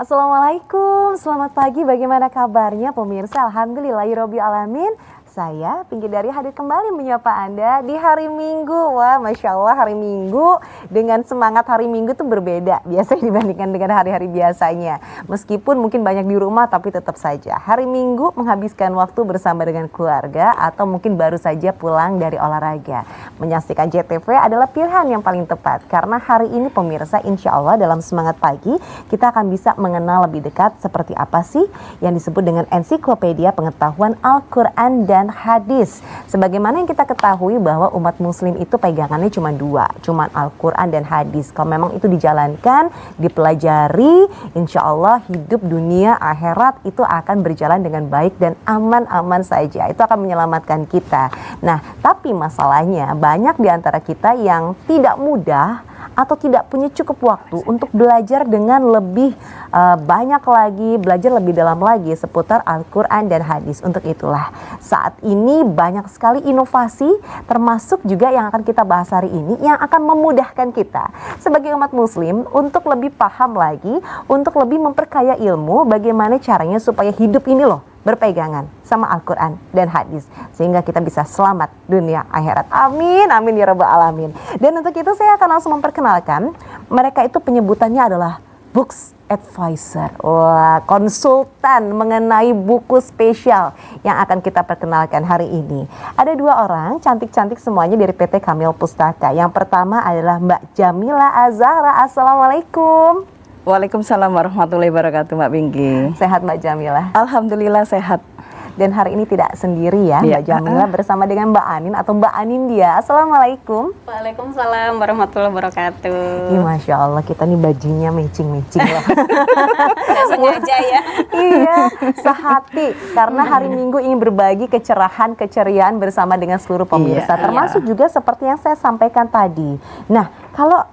Assalamualaikum, selamat pagi, bagaimana kabarnya pemirsa? Alhamdulillahirobbil alamin. Saya Pinky Dari hadir kembali menyapa Anda di hari Minggu. Wah, Masya Allah, hari Minggu dengan semangat hari Minggu tuh berbeda biasanya dibandingkan dengan hari-hari biasanya. Meskipun mungkin banyak di rumah, tapi tetap saja hari Minggu menghabiskan waktu bersama dengan keluarga atau mungkin baru saja pulang dari olahraga. Menyaksikan JTV adalah pilihan yang paling tepat karena hari ini pemirsa, insya Allah dalam semangat pagi kita akan bisa mengenal lebih dekat seperti apa sih yang disebut dengan ensiklopedia pengetahuan Al-Quran dan hadis. Sebagaimana yang kita ketahui bahwa umat muslim itu pegangannya cuma dua, cuma Al-Quran dan hadis. Kalau memang itu dijalankan, dipelajari, insya Allah hidup dunia akhirat itu akan berjalan dengan baik dan aman-aman saja. Itu akan menyelamatkan kita. Nah, tapi masalahnya banyak di antara kita yang tidak mudah atau tidak punya cukup waktu untuk belajar dengan lebih banyak lagi, belajar lebih dalam lagi seputar Al-Quran dan hadis. Untuk itulah saat ini banyak sekali inovasi termasuk juga yang akan kita bahas hari ini yang akan memudahkan kita sebagai umat muslim untuk lebih paham lagi, untuk lebih memperkaya ilmu bagaimana caranya supaya hidup ini loh berpegangan sama Al-Quran dan hadis sehingga kita bisa selamat dunia akhirat. Amin, amin ya rabbal alamin. Dan untuk itu saya akan langsung memperkenalkan, mereka itu penyebutannya adalah Books Advisor. Wah, konsultan mengenai buku spesial yang akan kita perkenalkan hari ini. Ada dua orang cantik-cantik semuanya dari PT Kamil Pustaka. Yang pertama adalah Mbak Jamila Azahra. Assalamualaikum. Waalaikumsalam warahmatullahi wabarakatuh, Mbak Pinky. Sehat Mbak Jamila? Alhamdulillah sehat. Dan hari ini tidak sendiri ya, Mbak Jamila bersama dengan Mbak Anin atau Mbak Anindya. Assalamualaikum. Waalaikumsalam warahmatullahi wabarakatuh. Masya Allah, kita nih bajunya matching-matching loh. Nggak sengaja ya. Iya, sehati. Karena hari Minggu ingin berbagi kecerahan, keceriaan bersama dengan seluruh pemirsa. Termasuk juga seperti yang saya sampaikan tadi. Nah, kalau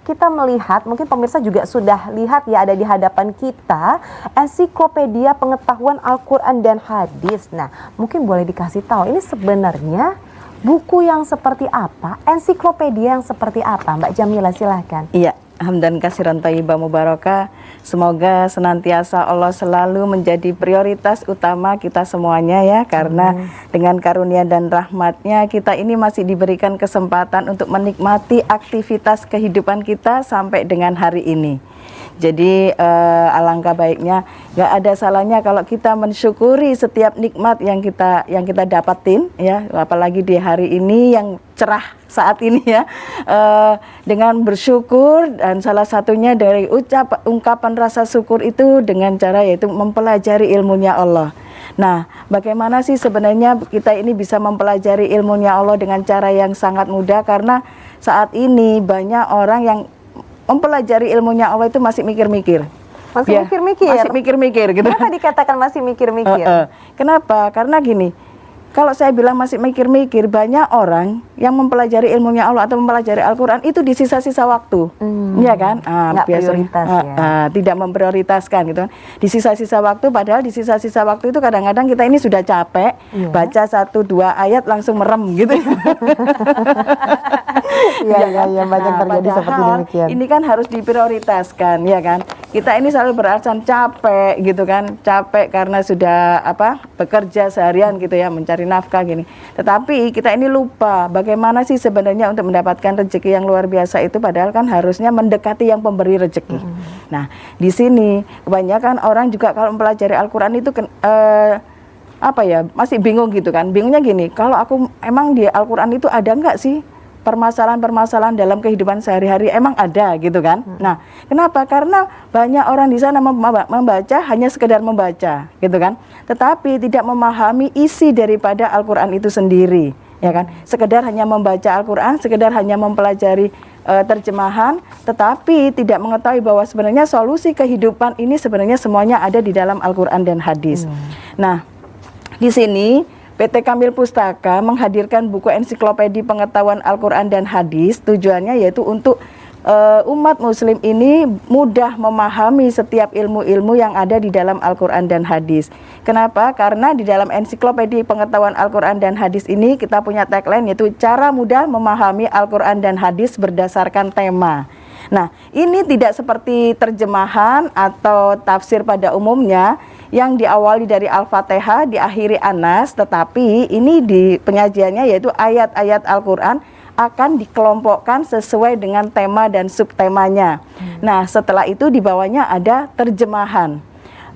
kita melihat, mungkin pemirsa juga sudah lihat ya, ada di hadapan kita ensiklopedia pengetahuan Al-Quran dan hadis. Nah, mungkin boleh dikasih tahu ini sebenarnya buku yang seperti apa, ensiklopedia yang seperti apa, Mbak Jamila, silahkan. Iya, hamdan kasiran thayyibah mubarakah. Semoga senantiasa Allah selalu menjadi prioritas utama kita semuanya ya, karena dengan karunia dan rahmatnya kita ini masih diberikan kesempatan untuk menikmati aktivitas kehidupan kita sampai dengan hari ini. Jadi alangkah baiknya, nggak ada salahnya kalau kita mensyukuri setiap nikmat yang kita dapatin ya, apalagi di hari ini yang cerah saat ini ya, dengan bersyukur, dan salah satunya dari ungkapan rasa syukur itu dengan cara yaitu mempelajari ilmunya Allah. Nah, bagaimana sih sebenarnya kita ini bisa mempelajari ilmunya Allah dengan cara yang sangat mudah, karena saat ini banyak orang yang mempelajari ilmunya Allah itu masih mikir-mikir. Masih mikir-mikir? Masih mikir-mikir gitu. Kenapa dikatakan masih mikir-mikir? Kenapa? Karena gini, kalau saya bilang masih mikir-mikir, banyak orang yang mempelajari ilmunya Allah atau mempelajari Al-Quran itu di sisa-sisa waktu, ya kan? Nggak prioritas ya. Tidak memprioritaskan gitu kan. Di sisa-sisa waktu, padahal di sisa-sisa waktu itu kadang-kadang kita ini sudah capek, baca 1-2 ayat langsung merem gitu. Iya, banyak terjadi seperti demikian. Ini kan harus diprioritaskan, ya kan? Kita ini selalu beralasan capek gitu kan, capek karena sudah bekerja seharian gitu ya, mencari nafkah gini. Tetapi kita ini lupa bagaimana sih sebenarnya untuk mendapatkan rezeki yang luar biasa itu, padahal kan harusnya mendekati yang pemberi rezeki. Nah, di sini kebanyakan orang juga kalau mempelajari Al-Quran itu masih bingung gitu kan. Bingungnya gini, kalau aku emang di Al-Quran itu ada nggak sih permasalahan-permasalahan dalam kehidupan sehari-hari, emang ada gitu kan. Nah, kenapa? Karena banyak orang di sana membaca hanya sekedar membaca gitu kan, tetapi tidak memahami isi daripada Al-Quran itu sendiri, ya kan. Sekedar hanya membaca Al-Quran, sekedar hanya mempelajari terjemahan, tetapi tidak mengetahui bahwa sebenarnya solusi kehidupan ini sebenarnya semuanya ada di dalam Al-Quran dan hadis. Nah, di sini PT Kamil Pustaka menghadirkan buku ensiklopedia pengetahuan Al-Quran dan hadis. Tujuannya yaitu untuk umat muslim ini mudah memahami setiap ilmu-ilmu yang ada di dalam Al-Quran dan hadis. Kenapa? Karena di dalam ensiklopedia pengetahuan Al-Quran dan hadis ini kita punya tagline yaitu cara mudah memahami Al-Quran dan hadis berdasarkan tema. Nah, ini tidak seperti terjemahan atau tafsir pada umumnya yang diawali dari Al-Fatihah, diakhiri An-Nas, tetapi ini di penyajiannya yaitu ayat-ayat Al-Qur'an akan dikelompokkan sesuai dengan tema dan subtemanya. Nah, setelah itu di bawahnya ada terjemahan.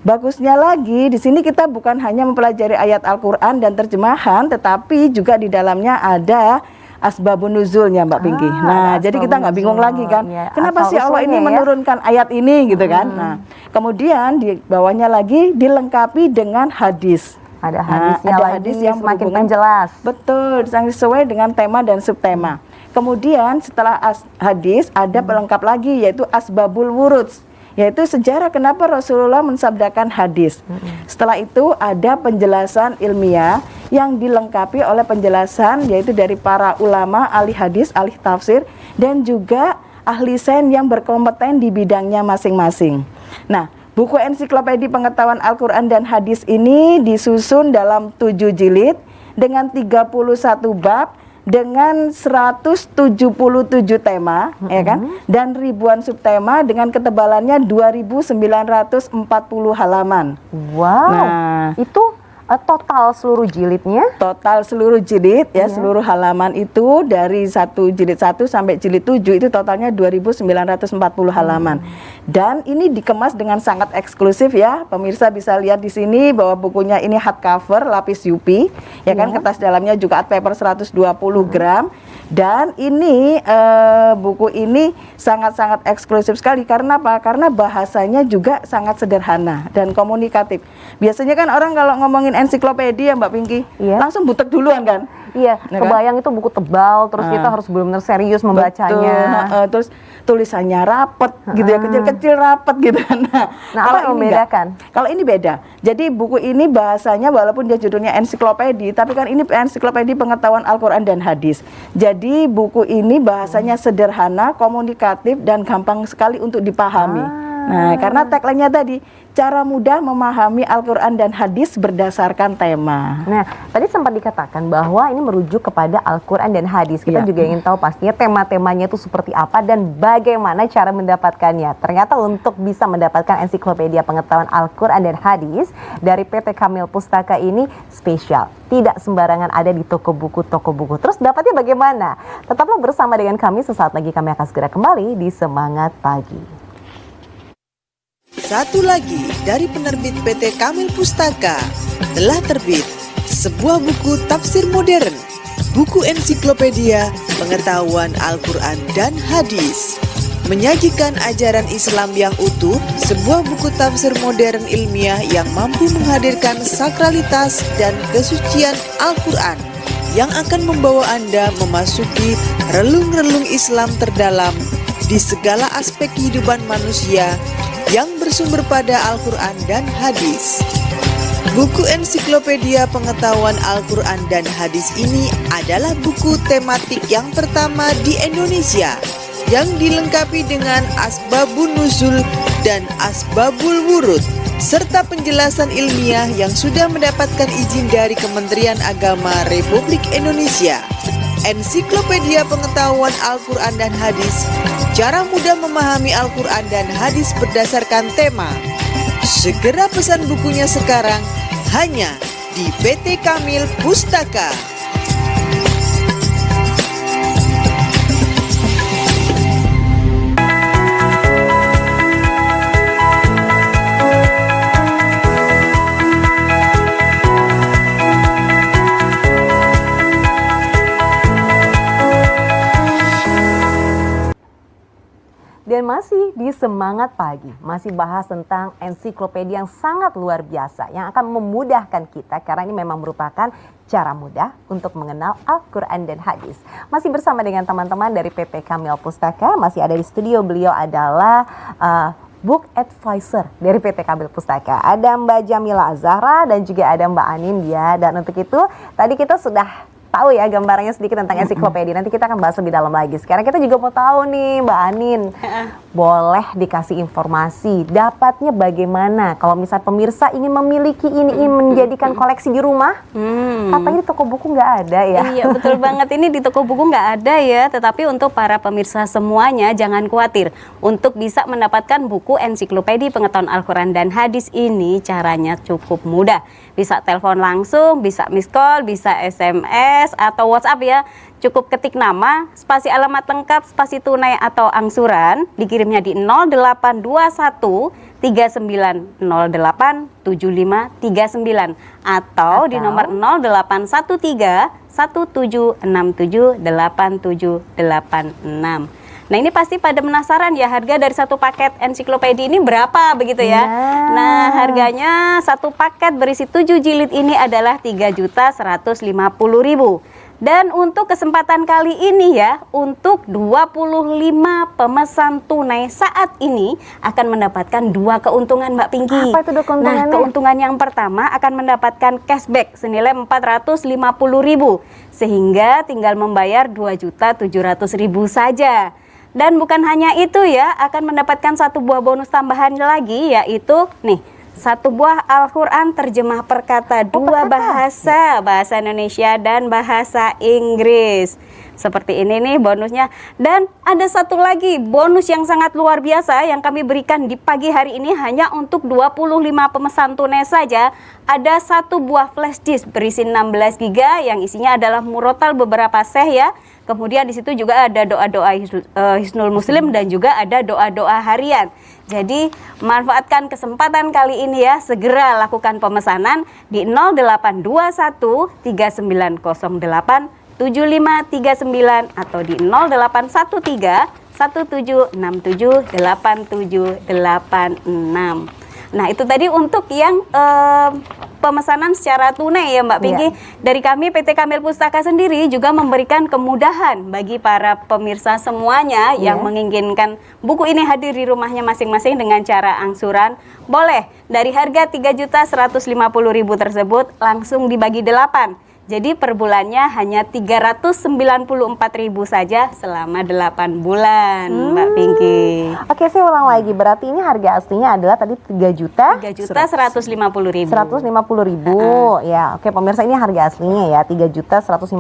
Bagusnya lagi, di sini kita bukan hanya mempelajari ayat Al-Qur'an dan terjemahan, tetapi juga di dalamnya ada asbabun nuzulnya, Mbak Pinky. Nah, jadi kita nggak bingung lagi kan, ya, kenapa sih Allah ini menurunkan ayat ini gitu kan. Nah, kemudian di bawahnya lagi dilengkapi dengan hadis. Ada hadisnya ada lagi, hadis yang semakin berhubungan- jelas. Betul, yang sesuai dengan tema dan subtema. Kemudian setelah hadis ada pelengkap lagi yaitu asbabul wurud, yaitu sejarah kenapa Rasulullah mensabdakan hadis. Setelah itu ada penjelasan ilmiah yang dilengkapi oleh penjelasan yaitu dari para ulama, ahli hadis, ahli tafsir, dan juga ahli sains yang berkompeten di bidangnya masing-masing. Nah, buku ensiklopedia pengetahuan Al-Quran dan hadis ini disusun dalam 7 jilid dengan 31 bab dengan 177 tema, ya kan, dan ribuan subtema dengan ketebalannya 2.940 halaman. Wow, Nah, itu total seluruh jilidnya. total seluruh jilid ya, seluruh halaman itu dari jilid 1 sampai jilid 7 itu totalnya 2.940 halaman. Dan ini dikemas dengan sangat eksklusif ya. Pemirsa bisa lihat di sini bahwa bukunya ini hardcover lapis UV ya kan, kertas dalamnya juga art paper 120 gram. Dan ini buku ini sangat-sangat eksklusif sekali. Karena apa? Karena bahasanya juga sangat sederhana dan komunikatif. Biasanya kan orang kalau ngomongin ensiklopedia Mbak Pinky, langsung butek duluan kan? Iya, Ya kan? kebayang itu buku tebal, terus kita harus benar-benar serius membacanya. Betul, terus tulisannya rapet gitu ya, kecil-kecil rapet gitu. Nah, apa yang ini membedakan? enggak. Kalau ini beda. Jadi buku ini bahasanya walaupun dia judulnya ensiklopedia, tapi kan ini ensiklopedia pengetahuan Al-Quran dan hadis. Jadi buku ini bahasanya sederhana, komunikatif, dan gampang sekali untuk dipahami. Nah, karena tagline-nya tadi, cara mudah memahami Al-Quran dan hadis berdasarkan tema. Nah, tadi sempat dikatakan bahwa ini merujuk kepada Al-Quran dan hadis. Kita juga ingin tahu pastinya tema-temanya itu seperti apa dan bagaimana cara mendapatkannya. Ternyata untuk bisa mendapatkan ensiklopedia pengetahuan Al-Quran dan hadis dari PT Kamil Pustaka ini spesial. Tidak sembarangan ada di toko buku. Terus dapatnya bagaimana? Tetaplah bersama dengan kami, sesaat lagi kami akan segera kembali di Semangat Pagi. Satu lagi dari penerbit PT Kamil Pustaka telah terbit sebuah buku tafsir modern, buku ensiklopedia pengetahuan Al-Quran dan hadis, menyajikan ajaran Islam yang utuh, sebuah buku tafsir modern ilmiah yang mampu menghadirkan sakralitas dan kesucian Al-Quran yang akan membawa Anda memasuki relung-relung Islam terdalam di segala aspek kehidupan manusia yang bersumber pada Al-Quran dan hadis. Buku ensiklopedia pengetahuan Al-Quran dan hadis ini adalah buku tematik yang pertama di Indonesia yang dilengkapi dengan asbabun nuzul dan asbabul wurud serta penjelasan ilmiah yang sudah mendapatkan izin dari Kementerian Agama Republik Indonesia. Ensiklopedia pengetahuan Al-Quran dan hadis, cara mudah memahami Al-Quran dan hadis berdasarkan tema. Segera pesan bukunya sekarang hanya di PT Kamil Pustaka. Dan masih di Semangat Pagi, masih bahas tentang ensiklopedia yang sangat luar biasa yang akan memudahkan kita karena ini memang merupakan cara mudah untuk mengenal Al-Quran dan hadis. Masih bersama dengan teman-teman dari PT Kamil Pustaka, masih ada di studio, beliau adalah Book Advisor dari PT Kamil Pustaka. Ada Mbak Jamila Zahra dan juga ada Mbak Anin ya. Dan untuk itu tadi kita sudah tahu ya gambarannya sedikit tentang ensiklopedia. Nanti kita akan bahas lebih dalam lagi. Sekarang kita juga mau tahu nih Mbak Anin, boleh dikasih informasi dapatnya bagaimana kalau misal pemirsa ingin memiliki ini, ingin menjadikan koleksi di rumah? Katanya di toko buku nggak ada ya? Iya betul banget, ini di toko buku nggak ada ya. Tetapi untuk para pemirsa semuanya jangan khawatir. Untuk bisa mendapatkan buku ensiklopedia pengetahuan Al-Quran dan Hadis ini caranya cukup mudah. Bisa telepon langsung, bisa miss call, bisa SMS atau WhatsApp ya. Cukup ketik nama, spasi alamat lengkap, spasi tunai atau angsuran, dikirimnya di 0821 3908 7539 atau di nomor 0813 1767 8786. Nah ini pasti pada penasaran ya, harga dari satu paket ensiklopedia ini berapa begitu ya? Nah harganya satu paket berisi 7 jilid ini adalah 3.150.000. Dan untuk kesempatan kali ini ya, untuk 25 pemesan tunai saat ini akan mendapatkan 2 keuntungan Mbak Pinky. Apa itu keuntungannya? Nah keuntungan yang pertama akan mendapatkan cashback senilai 450.000, sehingga tinggal membayar 2.700.000 saja. Dan bukan hanya itu ya, akan mendapatkan satu buah bonus tambahan lagi, yaitu nih, satu buah Al-Quran terjemah per kata, 2 bahasa, bahasa Indonesia dan bahasa Inggris. Seperti ini nih bonusnya. Dan ada satu lagi bonus yang sangat luar biasa yang kami berikan di pagi hari ini hanya untuk 25 pemesan tunai saja. Ada satu buah flash disk berisi 16 GB yang isinya adalah murotal beberapa syekh ya. Kemudian di situ juga ada doa-doa Hisnul Muslim dan juga ada doa-doa harian. Jadi manfaatkan kesempatan kali ini ya, segera lakukan pemesanan di 0821 3908 7539 atau di 0813 1767 8786. Nah itu tadi untuk yang pemesanan secara tunai ya Mbak Pinky. Dari kami PT Kamil Pustaka sendiri juga memberikan kemudahan bagi para pemirsa semuanya yang menginginkan buku ini hadir di rumahnya masing-masing dengan cara angsuran. Boleh dari harga 3.150.000 tersebut langsung dibagi 8. Jadi per bulannya hanya 394.000 saja selama 8 bulan, Mbak Pinky. Oke, saya ulang lagi. Berarti ini harga aslinya adalah tadi 3.150.000. 150.000. Ya, oke pemirsa, ini harga aslinya ya 3.150.000.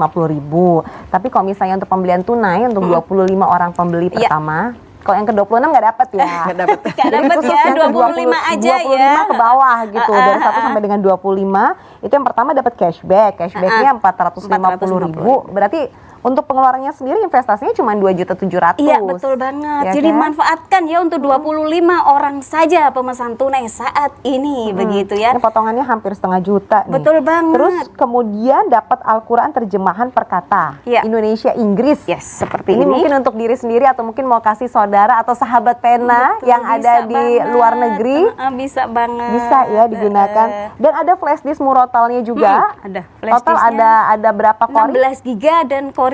Tapi kalau misalnya untuk pembelian tunai untuk 25 orang pembeli pertama, kalau yang ke-26 nggak dapat ya. Nggak dapat. Nggak dapat ya, 25 aja ya. 25 ke bawah gitu, dari 1 sampai dengan 25. Itu yang pertama dapat cashback. Cashbacknya 450.000. Berarti untuk pengeluarannya sendiri investasinya cuma 2.700.000. Iya betul banget. Ya, jadi kan? manfaatkan ya untuk 25 orang saja pemesan tunai saat ini begitu ya. Ini potongannya hampir setengah juta nih. Betul banget. Terus kemudian dapat Al-Quran terjemahan per kata, Indonesia Inggris. Yes, seperti ini. Mungkin untuk diri sendiri atau mungkin mau kasih saudara atau sahabat pena yang ada di luar negeri. Bisa banget. Bisa ya digunakan. Dan ada flash disk murotalnya juga. Ada flash Total ada berapa kori? 16 giga dan korinya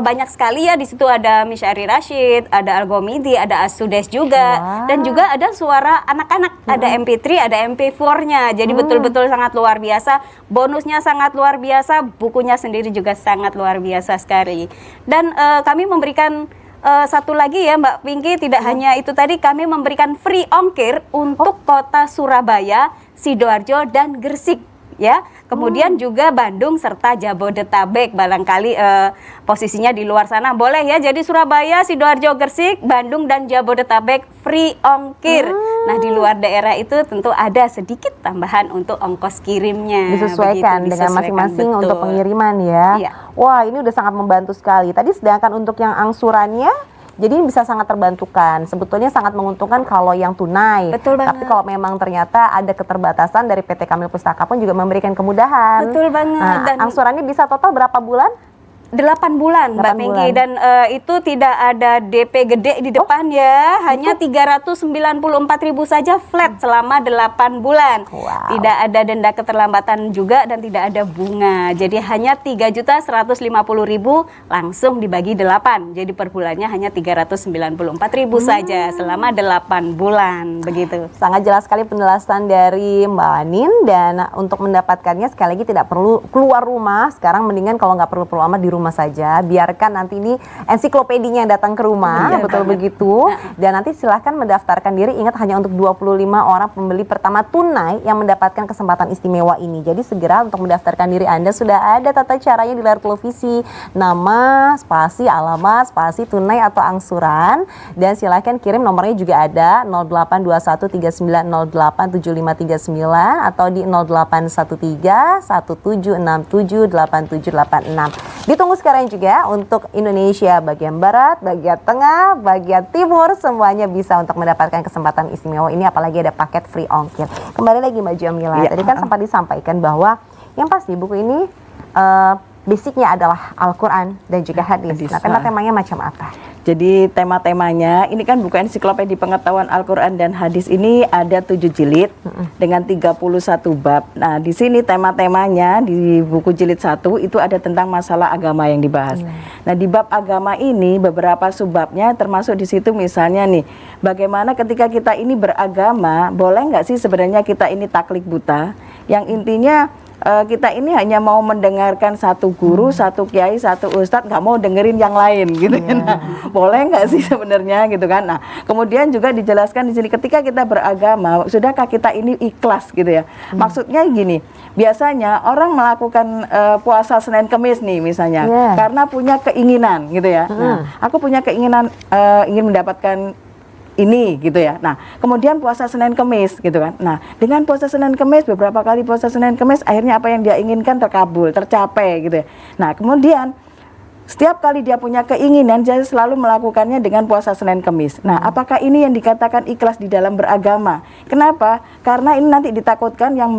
banyak sekali ya. Di situ ada Misyari Rashid, ada Al-Gomidi, ada As-Sudes juga. Dan juga ada suara anak-anak, ada MP3, ada MP4-nya. Jadi betul-betul sangat luar biasa. Bonusnya sangat luar biasa, bukunya sendiri juga sangat luar biasa sekali. Dan kami memberikan satu lagi ya Mbak Pinky, tidak hanya itu tadi, kami memberikan free ongkir untuk kota Surabaya, Sidoarjo dan Gresik ya. Kemudian juga Bandung serta Jabodetabek, barangkali posisinya di luar sana boleh ya. Jadi Surabaya, Sidoarjo, Gresik, Bandung dan Jabodetabek free ongkir. Nah di luar daerah itu tentu ada sedikit tambahan untuk ongkos kirimnya. Disesuaikan dengan masing-masing untuk pengiriman ya. Iya. Wah ini udah sangat membantu sekali. Tadi sedangkan untuk yang angsurannya, jadi ini bisa sangat terbantukan. Sebetulnya sangat menguntungkan kalau yang tunai. Betul banget. Tapi kalau memang ternyata ada keterbatasan dari PT Kamil Pustaka pun juga memberikan kemudahan. Betul banget. Nah, Dan angsurannya bisa total berapa bulan? 8 bulan Mbak 8 Pengki, bulan. dan itu tidak ada DP gede di depan ya, hanya 394.000 saja flat selama 8 bulan. Wow. Tidak ada denda keterlambatan juga dan tidak ada bunga. Jadi hanya 3.150.000 langsung dibagi 8. Jadi per bulannya hanya 394.000 saja selama 8 bulan begitu. Sangat jelas sekali penjelasan dari Mbak Anin, dan untuk mendapatkannya sekali lagi tidak perlu keluar rumah. Sekarang mendingan kalau nggak perlu amat di rumah saja, biarkan nanti ini ensiklopedinya yang datang ke rumah, Iya, betul banget. begitu. Dan nanti silahkan mendaftarkan diri, ingat hanya untuk 25 orang pembeli pertama tunai yang mendapatkan kesempatan istimewa ini. Jadi segera untuk mendaftarkan diri Anda, sudah ada tata caranya di layar televisi, nama, spasi, alamat, spasi, tunai atau angsuran, dan silahkan kirim, nomornya juga ada 082139087539 atau di 081317678786. Ditunggu sekarang juga untuk Indonesia bagian barat, bagian tengah, bagian timur, semuanya bisa untuk mendapatkan kesempatan istimewa ini, apalagi ada paket free ongkir. Kembali lagi Mbak Jamila, Iya. tadi kan sempat disampaikan bahwa yang pasti buku ini basicnya adalah Al-Quran dan juga hadis. Hadis, Nah, tema-temanya macam apa? Jadi tema-temanya ini kan buku ensiklopedia pengetahuan Al-Quran dan hadis ini ada 7 jilid dengan 31 bab. Nah, di sini tema-temanya di buku jilid 1 itu ada tentang masalah agama yang dibahas. Nah, di bab agama ini beberapa subbabnya termasuk di situ, misalnya nih, bagaimana ketika kita ini beragama, boleh nggak sih sebenarnya kita ini taklid buta? Yang intinya kita ini hanya mau mendengarkan satu guru, satu kiai, satu ustadz, nggak mau dengerin yang lain gitu kan. Nah, boleh nggak sih sebenarnya gitu kan. Nah, kemudian juga dijelaskan di sini ketika kita beragama, sudahkah kita ini ikhlas gitu ya. Maksudnya gini, biasanya orang melakukan puasa Senin Kemis nih misalnya, karena punya keinginan gitu ya. Nah, aku punya keinginan ingin mendapatkan ini gitu ya. Nah, kemudian puasa Senin Kemis gitu kan. Nah, dengan puasa Senin Kemis, beberapa kali puasa Senin Kemis, akhirnya apa yang dia inginkan terkabul, tercapai gitu ya. Nah, kemudian setiap kali dia punya keinginan, dia selalu melakukannya dengan puasa Senin Kemis. Nah, apakah ini yang dikatakan ikhlas di dalam beragama? Kenapa? Karena ini nanti ditakutkan yang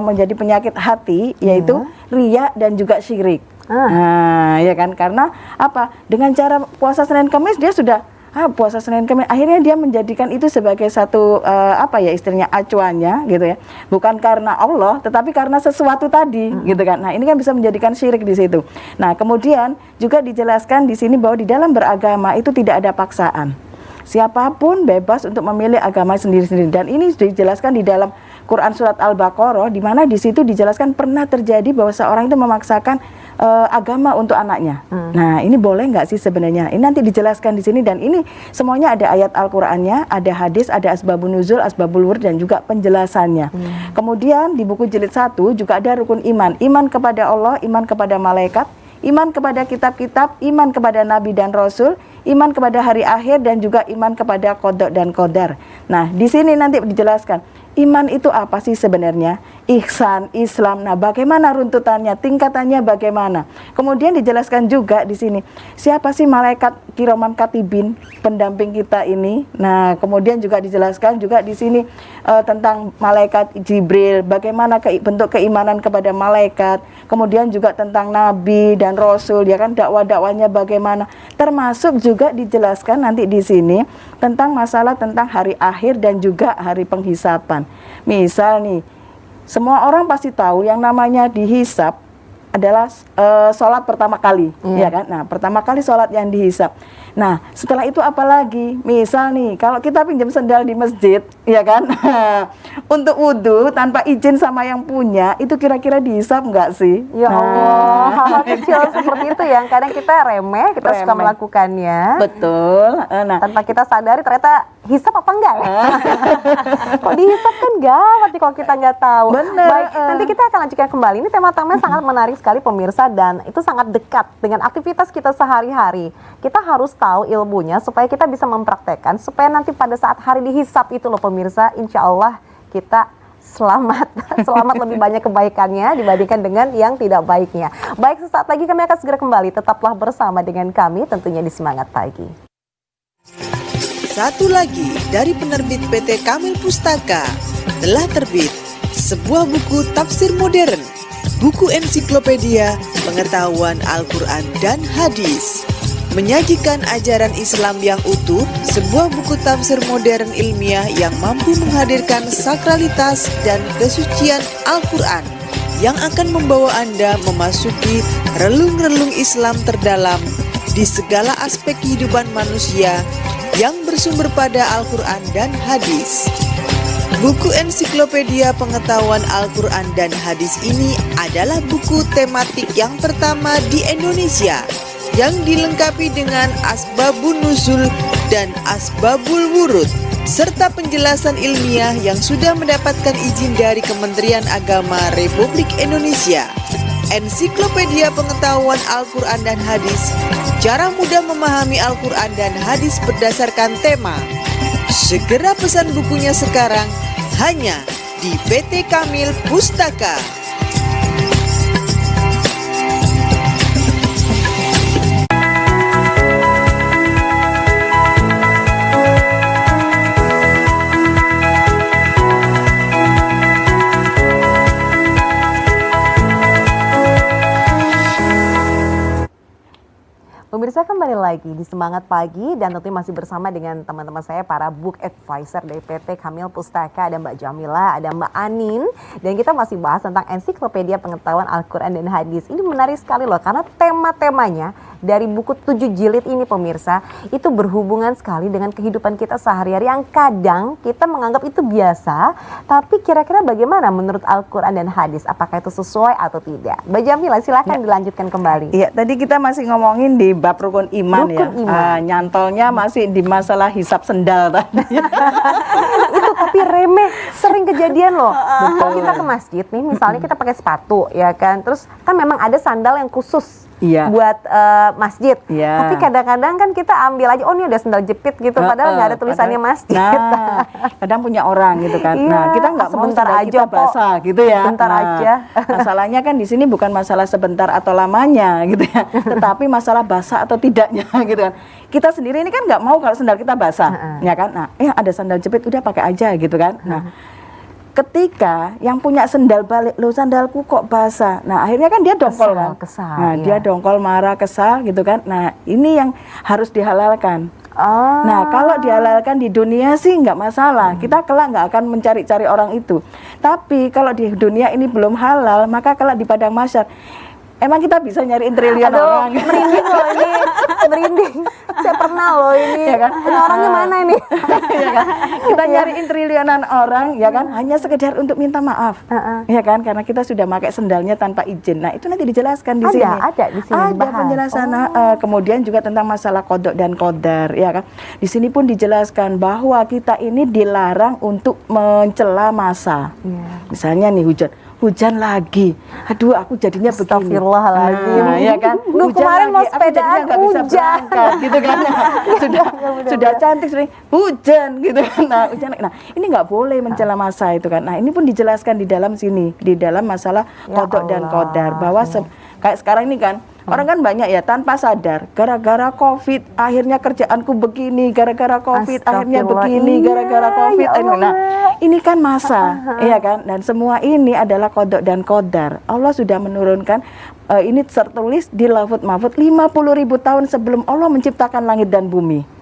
menjadi penyakit hati, yaitu riya dan juga syirik. Nah, ya kan? Karena apa? Dengan cara puasa Senin Kemis dia sudah puasa Senin Kemis, akhirnya dia menjadikan itu sebagai satu apa ya istilahnya acuannya gitu ya, bukan karena Allah tetapi karena sesuatu tadi gitu kan. Nah, ini kan bisa menjadikan syirik di situ. Nah, kemudian juga dijelaskan di sini bahwa di dalam beragama itu tidak ada paksaan, siapapun bebas untuk memilih agama sendiri-sendiri, dan ini dijelaskan di dalam Quran surat Al-Baqarah, di mana di situ dijelaskan pernah terjadi bahwa seorang itu memaksakan agama untuk anaknya. Nah, ini boleh nggak sih sebenarnya? Ini nanti dijelaskan di sini, dan ini semuanya ada ayat Al-Qur'annya, ada hadis, ada asbabun nuzul, asbabul wurud, dan juga penjelasannya. Kemudian di buku jilid 1 juga ada rukun iman. Iman kepada Allah, iman kepada malaikat, iman kepada kitab-kitab, iman kepada nabi dan rasul, iman kepada hari akhir, dan juga iman kepada qada dan qadar. Nah, di sini nanti dijelaskan iman itu apa sih sebenarnya? Ihsan, Islam. Nah, bagaimana runtutannya, tingkatannya bagaimana? Kemudian dijelaskan juga di sini, siapa sih malaikat kiraman katibin, pendamping kita ini? Nah, kemudian juga dijelaskan juga di sini tentang malaikat Jibril, bagaimana bentuk keimanan kepada malaikat. Kemudian juga tentang nabi dan rasul, ya kan, dakwah-dakwahnya bagaimana. Termasuk juga dijelaskan nanti di sini tentang masalah tentang hari akhir dan juga hari penghisapan. Misal nih, semua orang pasti tahu yang namanya dihisap adalah sholat pertama kali, ya kan? Nah, pertama kali sholat yang dihisap. Nah, setelah itu apalagi? Misal nih, kalau kita pinjam sendal di masjid, ya kan? Untuk wudhu tanpa izin sama yang punya, itu kira-kira dihisap nggak sih? Ya Allah, hal-hal kecil seperti itu yang kadang kita remeh, kita suka melakukannya. Betul. Nah, Tanpa kita sadari ternyata hisap apa enggak ya? Kok dihisap kan gawat nih kalau kita nggak tahu. Bener. Baik, nanti kita akan lanjutkan kembali. Ini tema-temanya sangat menarik sekali pemirsa, dan itu sangat dekat dengan aktivitas kita sehari-hari. Kita harus tahu ilmunya supaya kita bisa mempraktekkan, supaya nanti pada saat hari dihisap itu loh pemirsa, insya Allah kita selamat lebih banyak kebaikannya dibandingkan dengan yang tidak baiknya. Baik, sesaat lagi kami akan segera kembali. Tetaplah bersama dengan kami tentunya di Semangat Pagi. Satu lagi dari penerbit PT Kamil Pustaka, telah terbit sebuah buku tafsir modern, buku ensiklopedia pengetahuan Al-Quran dan hadis. Menyajikan ajaran Islam yang utuh, sebuah buku tafsir modern ilmiah yang mampu menghadirkan sakralitas dan kesucian Al-Quran yang akan membawa Anda memasuki relung-relung Islam terdalam di segala aspek kehidupan manusia yang bersumber pada Al-Quran dan hadis. Buku ensiklopedia pengetahuan Al-Quran dan hadis ini adalah buku tematik yang pertama di Indonesia yang dilengkapi dengan asbabun nuzul dan asbabul wurud serta penjelasan ilmiah yang sudah mendapatkan izin dari Kementerian Agama Republik Indonesia. Ensiklopedia pengetahuan Al-Quran dan hadis, cara mudah memahami Al-Quran dan hadis berdasarkan tema. Segera pesan bukunya sekarang hanya di PT Kamil Pustaka. Pemirsa, kembali lagi di Semangat Pagi dan tentunya masih bersama dengan teman-teman saya para book advisor dari PT Kamil Pustaka. Ada Mbak Jamila, ada Mbak Anin, dan kita masih bahas tentang ensiklopedia pengetahuan Al-Quran dan hadis. Ini menarik sekali loh karena tema-temanya dari buku 7 jilid ini pemirsa itu berhubungan sekali dengan kehidupan kita sehari-hari yang kadang kita menganggap itu biasa, tapi kira-kira bagaimana menurut Al-Quran dan hadis, apakah itu sesuai atau tidak? Mbak Jamila silahkan dilanjutkan kembali. Iya, tadi kita masih ngomongin di bab rukun iman Rukun iman. Nyantolnya masih di masalah hisap sendal tadi. Itu tapi remeh, sering kejadian loh. Kalau kita ke masjid nih, misalnya kita pakai sepatu ya kan, terus kan memang ada sandal yang khusus Iya. buat masjid. Iya. Tapi kadang-kadang kan kita ambil aja, oh ini ada sandal jepit gitu, padahal nggak ada tulisannya masjid. Nah, kadang punya orang gitu kan. Iya, Nah, kita nggak mau sebentar sandal aja kita kok. basah gitu ya. Sebentar Nah, aja. Masalahnya kan di sini bukan masalah sebentar atau lamanya gitu ya, tetapi masalah basah atau tidaknya gitu kan. Kita sendiri ini kan nggak mau kalau sandal kita basah, ya kan? Nah, ada sandal jepit udah pakai aja gitu kan. Nah, ketika yang punya sendal balik, lo sandalku kok basah. Nah, akhirnya kan dia dongkol kan. Kesal, Nah, iya. dia dongkol, marah, kesal gitu kan. Nah, ini yang harus dihalalkan. Oh. Nah, kalau dihalalkan di dunia sih nggak masalah. Kita kelak nggak akan mencari-cari orang itu. Tapi kalau di dunia ini belum halal, maka kelak di padang mahsyar, emang kita bisa nyariin triliun orang. Merinding loh ini, merinding. Saya pernah loh ini. Ya kan? Ini orangnya mana ini? Ya kan? Kita nyariin triliunan orang, ya kan? Hanya sekedar untuk minta maaf, ya kan? Karena kita sudah pakai sendalnya tanpa izin. Nah, itu nanti dijelaskan di sini. Ada di sini Ada dibahas. penjelasan. Kemudian juga tentang masalah qada dan qadar, ya kan? Di sini pun dijelaskan bahwa kita ini dilarang untuk mencela masa. Iya. Misalnya nih hujan lagi, aduh aku jadinya begini. Astagfirullahaladzim. Nah, ya kan? Duh, kemarin mau aku sepedaan, jadinya nggak bisa hujan. berangkat, gitu kan? sudah cantik, sudah hujan, gitu kan? Nah, hujan. Nah, ini nggak boleh mencela masa itu kan? Nah, ini pun dijelaskan di dalam sini, di dalam masalah Ya qada dan Allah. qadar, bahwa kayak sekarang ini kan. Orang kan banyak ya tanpa sadar, gara-gara COVID akhirnya kerjaanku begini, gara-gara COVID akhirnya Astagfirullah. begini, gara-gara Iya, COVID. ya Allah. Nah, ini kan masa, iya kan? Dan semua ini adalah qada dan qadar. Allah sudah menurunkan ini tertulis di Lauhul Mahfuz 50.000 tahun sebelum Allah menciptakan langit dan bumi.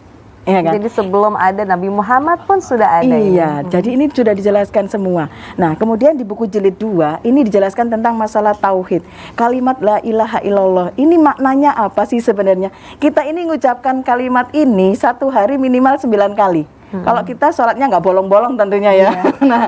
Iya kan? Jadi sebelum ada Nabi Muhammad pun sudah ada Iya, ini. jadi ini sudah dijelaskan semua. Nah, kemudian di buku jilid 2 ini dijelaskan tentang masalah tauhid. Kalimat la ilaha illallah. Ini maknanya apa sih sebenarnya? Kita ini mengucapkan kalimat ini satu hari minimal 9 kali. Kalau kita sholatnya nggak bolong-bolong tentunya ya. Nah,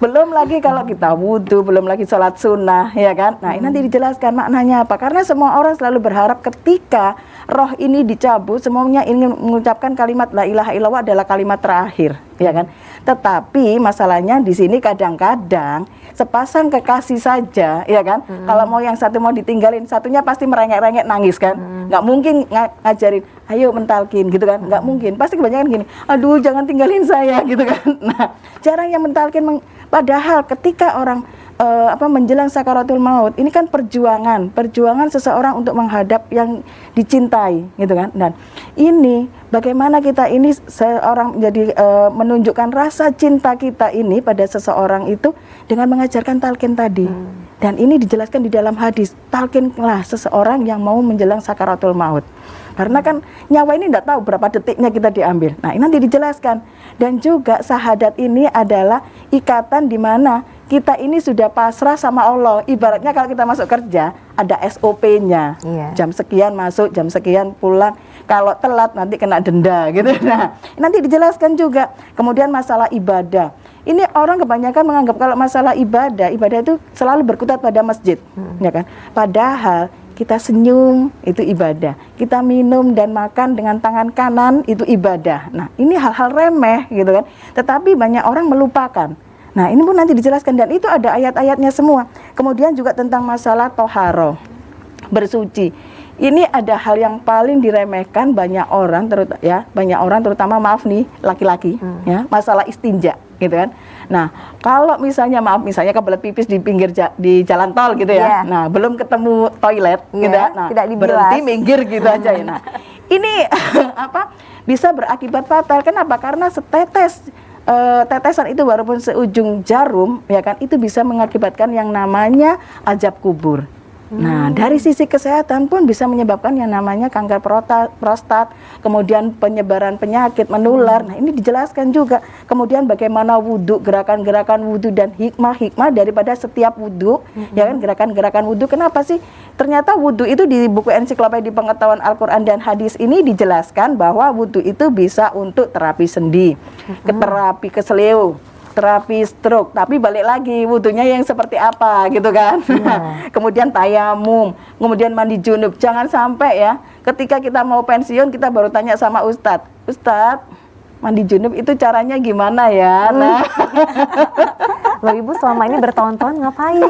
belum lagi kalau kita wudhu, belum lagi sholat sunnah, ya kan? Nah, ini nanti dijelaskan maknanya apa. Karena semua orang selalu berharap ketika roh ini dicabut, semuanya ingin mengucapkan kalimat la ilaha illallah adalah kalimat terakhir, ya kan? Tetapi masalahnya di sini kadang-kadang sepasang kekasih saja, ya kan? Kalau mau yang satu mau ditinggalin, satunya pasti merengek-rengek nangis kan? Nggak mungkin ngajarin, ayo mentalkin gitu kan? Nggak mungkin. Pasti kebanyakan gini, aduh jangan tinggalin saya gitu kan? Nah, jarang yang mentalkin. Padahal ketika orang menjelang sakaratul maut, ini kan perjuangan seseorang untuk menghadap yang dicintai, gitu kan. Dan ini bagaimana kita ini seorang menjadi menunjukkan rasa cinta kita ini pada seseorang itu dengan mengajarkan talqin tadi. Dan ini dijelaskan di dalam hadis, talqinlah seseorang yang mau menjelang sakaratul maut. Karena kan nyawa ini tidak tahu berapa detiknya kita diambil. Nah, ini nanti dijelaskan. Dan juga syahadat ini adalah ikatan di mana kita ini sudah pasrah sama Allah. Ibaratnya kalau kita masuk kerja, ada SOP-nya. Jam sekian masuk, jam sekian pulang. Kalau telat nanti kena denda gitu. Nah, nanti dijelaskan juga. Kemudian masalah ibadah. Ini orang kebanyakan menganggap kalau masalah ibadah itu selalu berkutat pada masjid, ya kan? Padahal kita senyum itu ibadah, kita minum dan makan dengan tangan kanan itu ibadah. Nah, ini hal-hal remeh gitu kan. Tetapi banyak orang melupakan. Nah, ini pun nanti dijelaskan dan itu ada ayat-ayatnya semua. Kemudian juga tentang masalah toharo, bersuci. Ini ada hal yang paling diremehkan banyak orang terutama maaf nih laki-laki ya, masalah istinja gitu kan. Nah, kalau misalnya kebelet pipis di pinggir di jalan tol gitu ya. Nah, belum ketemu toilet gitu ya. Nah, tidak dibilas, berhenti minggir gitu aja ya. Nah, ini bisa berakibat fatal. Kenapa? Karena tetesan itu walaupun seujung jarum ya kan, itu bisa mengakibatkan yang namanya azab kubur. Nah, dari sisi kesehatan pun bisa menyebabkan yang namanya kanker prostat, kemudian penyebaran penyakit menular. Nah, ini dijelaskan juga. Kemudian bagaimana wudhu, gerakan-gerakan wudhu dan hikmah-hikmah daripada setiap wudhu, ya kan, gerakan-gerakan wudhu. Kenapa sih? Ternyata wudhu itu di buku ensiklopedia pengetahuan Al-Quran dan hadis ini dijelaskan bahwa wudhu itu bisa untuk terapi sendi, terapi keseleo, terapi stroke, tapi balik lagi wudhunya yang seperti apa gitu kan. Kemudian tayamum, kemudian mandi junub. Jangan sampai ya ketika kita mau pensiun kita baru tanya sama Ustadz, mandi junub itu caranya gimana ya? Nah, Loh, Ibu selama ini bertahun-tahun ngapain?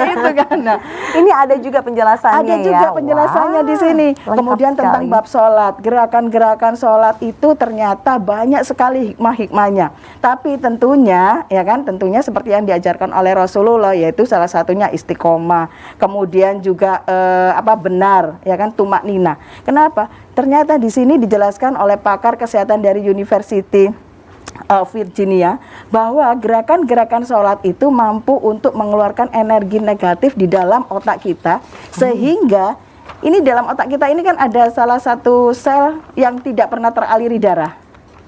itu kan. Nah, ini ada juga penjelasannya. ada juga ya? penjelasannya Wah, di sini. lengkap Kemudian tentang sekali. bab sholat, gerakan-gerakan sholat itu ternyata banyak sekali hikmah-hikmahnya. Tapi tentunya, ya kan, tentunya seperti yang diajarkan oleh Rasulullah, yaitu salah satunya istiqomah. Kemudian juga benar, ya kan, tumak nina. Kenapa? Ternyata di sini dijelaskan oleh pakar kesehatan dari University Virginia bahwa gerakan-gerakan sholat itu mampu untuk mengeluarkan energi negatif di dalam otak kita, sehingga ini dalam otak kita ini kan ada salah satu sel yang tidak pernah teraliri darah.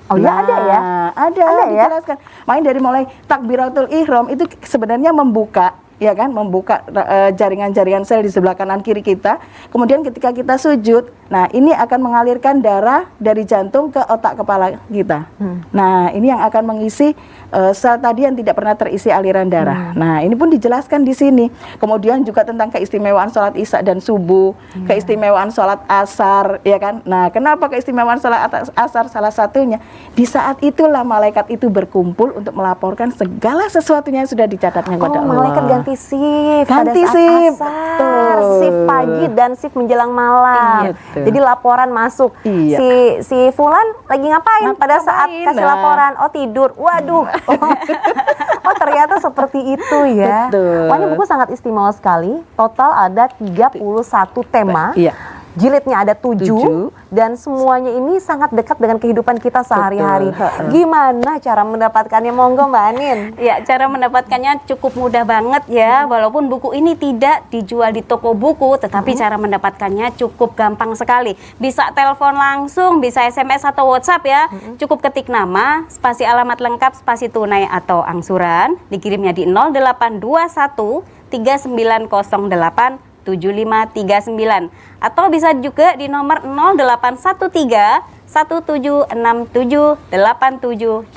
Oh ya, ada ya? Ada ya? dijelaskan. Main dari mulai takbiratul ihram itu sebenarnya membuka, ya kan, membuka jaringan-jaringan sel di sebelah kanan kiri kita. Kemudian ketika kita sujud, nah ini akan mengalirkan darah dari jantung ke otak kepala kita. Nah, ini yang akan mengisi sel tadi yang tidak pernah terisi aliran darah. Nah, ini pun dijelaskan di sini. Kemudian juga tentang keistimewaan sholat isya dan subuh, keistimewaan sholat asar, ya kan. Nah, kenapa keistimewaan sholat asar? Salah satunya di saat itulah malaikat itu berkumpul untuk melaporkan segala sesuatunya yang sudah dicatatnya kepada Allah. Malaikat ganti shift pada Ganti saat shift, asar, betul. shift pagi dan shift menjelang malam. Betul. Jadi laporan masuk. Iya. Si Fulan lagi ngapain pada saat kasih Nah. laporan? Oh, tidur. Waduh. Oh, ternyata seperti itu ya. Betul. Wah, ini buku sangat istimewa sekali. Total ada 31 tema. Iya. Jilidnya ada 7 7. dan semuanya ini sangat dekat dengan kehidupan kita sehari-hari. Betul. Gimana cara mendapatkannya? Monggo Mbak Anin. Ya, cara mendapatkannya cukup mudah banget ya. Walaupun buku ini tidak dijual di toko buku, tetapi cara mendapatkannya cukup gampang sekali. Bisa telepon langsung, bisa SMS atau WhatsApp ya. Cukup ketik nama, spasi alamat lengkap, spasi tunai atau angsuran. Dikirimnya di 0821 3908 7539 atau bisa juga di nomor 0813 1767 8786.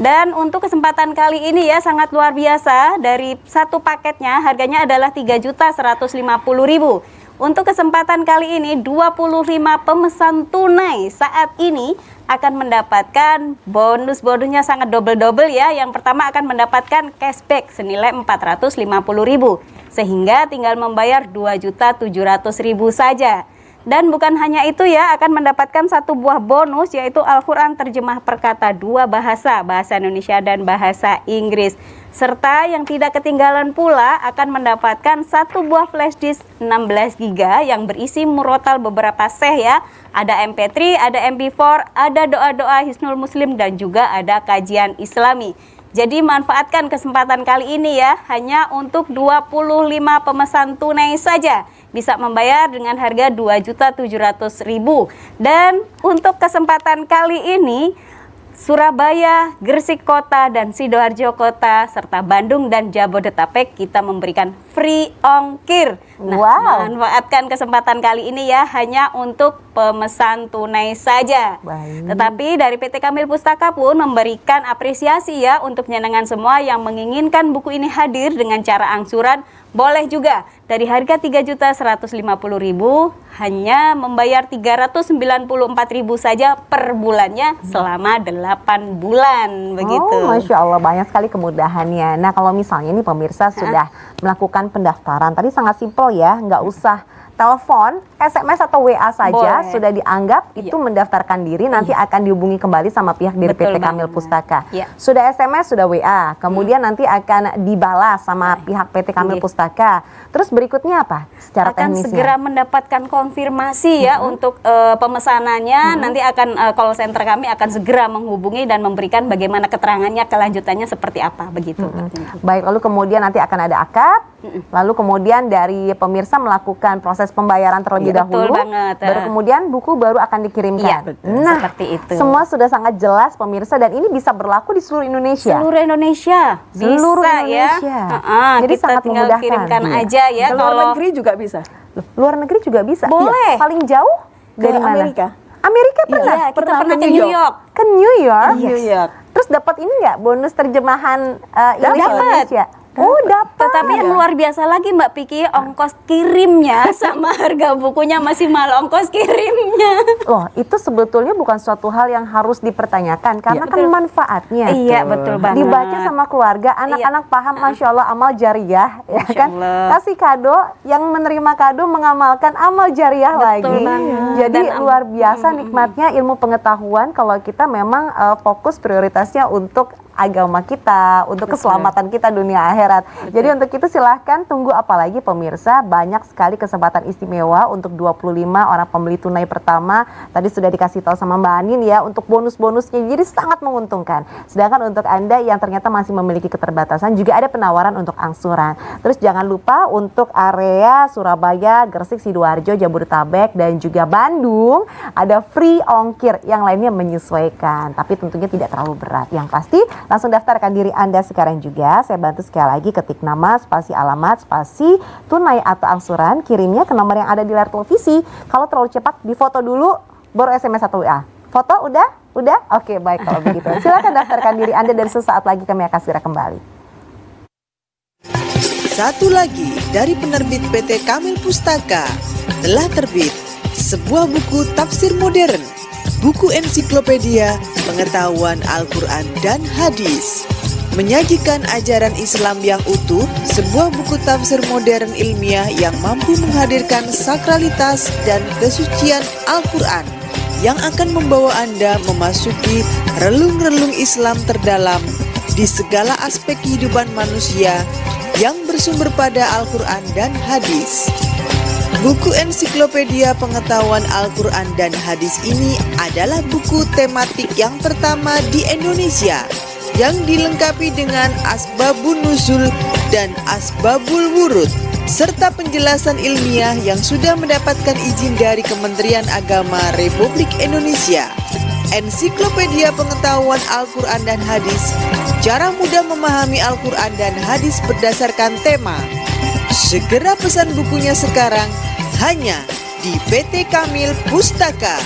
Dan untuk kesempatan kali ini ya sangat luar biasa, dari satu paketnya harganya adalah 3.150.000. Untuk kesempatan kali ini 25 pemesan tunai saat ini akan mendapatkan bonusnya sangat double ya. Yang pertama akan mendapatkan cashback senilai 450.000 sehingga tinggal membayar 2.700.000 saja. Dan bukan hanya itu ya, akan mendapatkan satu buah bonus yaitu Al-Quran terjemah perkata 2 bahasa Indonesia dan bahasa Inggris. Serta yang tidak ketinggalan pula akan mendapatkan satu buah flash disk 16 GB yang berisi murotal beberapa syekh ya. Ada MP3, ada MP4, ada doa-doa Hisnul Muslim dan juga ada kajian Islami. Jadi manfaatkan kesempatan kali ini ya, hanya untuk 25 pemesan tunai saja. Bisa membayar dengan harga 2.700.000. Dan untuk kesempatan kali ini Surabaya, Gresik Kota, dan Sidoarjo Kota, serta Bandung dan Jabodetabek kita memberikan free ongkir. Nah, Wow. manfaatkan kesempatan kali ini ya, hanya untuk pemesan tunai saja. Baik. Tetapi dari PT Kamil Pustaka pun memberikan apresiasi ya untuk jenengan semua yang menginginkan buku ini hadir dengan cara angsuran. Boleh juga dari harga 3.150.000 hanya membayar 394.000 saja per bulannya selama 8 bulan begitu. Oh, Masya Allah, banyak sekali kemudahannya. Nah, kalau misalnya ini pemirsa sudah melakukan pendaftaran, tadi sangat simpel ya, nggak usah telepon, SMS atau WA saja, Boleh. sudah dianggap itu mendaftarkan diri, nanti akan dihubungi kembali sama pihak dari Betul PT Kamil banget. Pustaka. Iya. Sudah SMS, sudah WA, kemudian nanti akan dibalas sama pihak PT Kamil Iya. Pustaka. Terus berikutnya apa secara Akan teknisnya? segera mendapatkan konfirmasi ya untuk pemesanannya. Nanti akan call center kami akan segera menghubungi dan memberikan bagaimana keterangannya, kelanjutannya seperti apa begitu. Baik, lalu kemudian nanti akan ada akad, lalu kemudian dari pemirsa melakukan proses pembayaran terlebih Iya, betul dahulu, banget. baru kemudian buku baru akan dikirimkan. Iya, betul. Nah, Seperti itu. semua sudah sangat jelas pemirsa, dan ini bisa berlaku di seluruh Indonesia. Seluruh Indonesia Seluruh bisa Indonesia. ya. Jadi Kita sangat tinggal memudahkan. kirimkan Iya. aja ya. Ke luar Kalau negeri juga bisa. Loh, luar negeri juga bisa. Boleh. Iya. Paling jauh dari mana? Amerika. Amerika pernah. iya, kita pernah pernah ke ke New New York. Ke New York. New York. Terus dapat ini nggak bonus terjemahan English Dapat. Indonesia? Oh, dapat. Tetapi yang luar biasa lagi Mbak Piki, ongkos kirimnya sama harga bukunya masih mahal ongkos kirimnya. Loh, itu sebetulnya bukan suatu hal yang harus dipertanyakan karena kan Betul. manfaatnya. Iya, betul banget. Dibaca sama keluarga, anak-anak paham, Masya Allah, amal jariah, ya Masya kan? Allah. Kasih kado, yang menerima kado mengamalkan amal jariah lagi. banget. Jadi Dan luar biasa nikmatnya ilmu pengetahuan kalau kita memang fokus prioritasnya untuk agama kita, untuk keselamatan kita dunia akhirat. Jadi untuk itu silahkan tunggu apalagi pemirsa, banyak sekali kesempatan istimewa untuk 25 orang pembeli tunai pertama. Tadi sudah dikasih tahu sama Mbak Anin ya untuk bonus-bonusnya, jadi sangat menguntungkan. Sedangkan untuk Anda yang ternyata masih memiliki keterbatasan juga ada penawaran untuk angsuran. Terus jangan lupa untuk area Surabaya, Gresik, Sidoarjo, Jabodetabek dan juga Bandung ada free ongkir, yang lainnya menyesuaikan. Tapi tentunya tidak terlalu berat. Yang pasti langsung daftarkan diri Anda sekarang juga. Saya bantu sekali lagi, ketik nama, spasi alamat, spasi tunai atau angsuran, kirimnya ke nomor yang ada di layar televisi. Kalau terlalu cepat, difoto dulu, baru SMS atau WA. Foto udah? Udah? Oke, baik kalau begitu. Silakan daftarkan diri Anda dan sesaat lagi kami akan segera kembali. Satu lagi dari penerbit PT Kamil Pustaka, telah terbit sebuah buku tafsir modern, buku ensiklopedia pengetahuan Al-Quran dan Hadis, menyajikan ajaran Islam yang utuh, sebuah buku tafsir modern ilmiah yang mampu menghadirkan sakralitas dan kesucian Al-Quran yang akan membawa Anda memasuki relung-relung Islam terdalam di segala aspek kehidupan manusia yang bersumber pada Al-Quran dan Hadis. Buku ensiklopedia pengetahuan Al-Quran dan Hadis ini adalah buku tematik yang pertama di Indonesia yang dilengkapi dengan asbabun nuzul dan asbabul wurud serta penjelasan ilmiah yang sudah mendapatkan izin dari Kementerian Agama Republik Indonesia. Ensiklopedia pengetahuan Al-Quran dan Hadis, cara mudah memahami Al-Quran dan Hadis berdasarkan tema. Segera pesan bukunya sekarang hanya di PT Kamil Pustaka.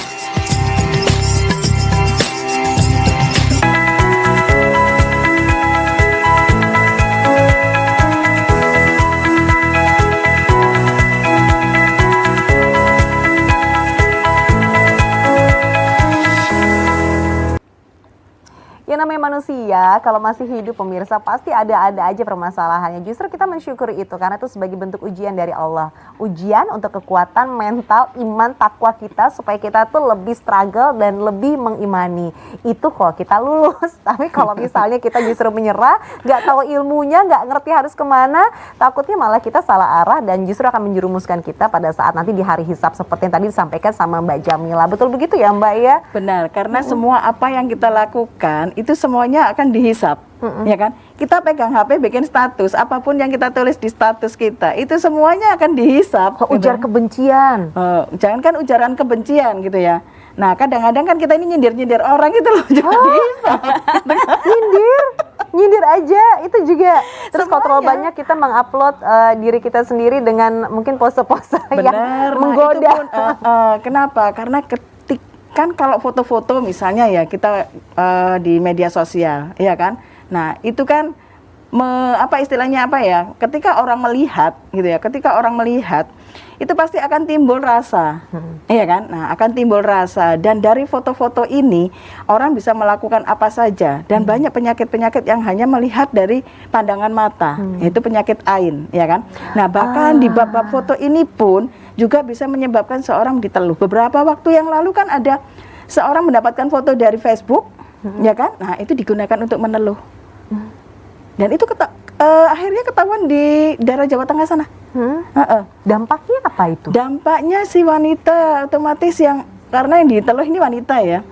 Yang namanya manusia kalau masih hidup pemirsa pasti ada aja permasalahannya. Justru kita mensyukuri itu karena itu sebagai bentuk ujian dari Allah. Ujian untuk kekuatan mental, iman, takwa kita supaya kita tuh lebih struggle dan lebih mengimani. Itu kalau kita lulus. Tapi kalau misalnya kita justru menyerah, nggak tahu ilmunya, nggak ngerti harus kemana, takutnya malah kita salah arah dan justru akan menjerumuskan kita pada saat nanti di hari hisab seperti yang tadi disampaikan sama Mbak Jamila. Betul begitu ya Mbak ya? Benar, karena semua apa yang kita lakukan itu semuanya akan dihisap, ya kan? Kita pegang HP bikin status, apapun yang kita tulis di status kita itu semuanya akan dihisap. Ujar kebencian. Jangankan ujaran kebencian gitu ya. Nah, kadang-kadang kan kita ini nyindir-nyindir orang gitu loh juga dihisap. Nyindir aja itu juga. Terus kalau terlalu Semuanya. banyak kita mengupload diri kita sendiri dengan mungkin pose-pose yang Benar, menggoda. Nah, itu pun, kenapa? Karena kan kalau foto-foto misalnya ya kita di media sosial, ya kan? Nah itu kan apa istilahnya apa ya? Ketika orang melihat, gitu ya. Ketika orang melihat itu pasti akan timbul rasa, iya kan? Nah akan timbul rasa dan dari foto-foto ini orang bisa melakukan apa saja dan banyak penyakit-penyakit yang hanya melihat dari pandangan mata, yaitu penyakit ain, ya kan? Nah bahkan di bab-bab foto ini pun juga bisa menyebabkan seorang diteluh. Beberapa waktu yang lalu kan ada seorang mendapatkan foto dari Facebook, ya kan? Nah itu digunakan untuk meneluh dan itu akhirnya ketahuan di daerah Jawa Tengah sana. Dampaknya apa itu? Dampaknya si wanita otomatis yang karena yang diteluh ini wanita ya.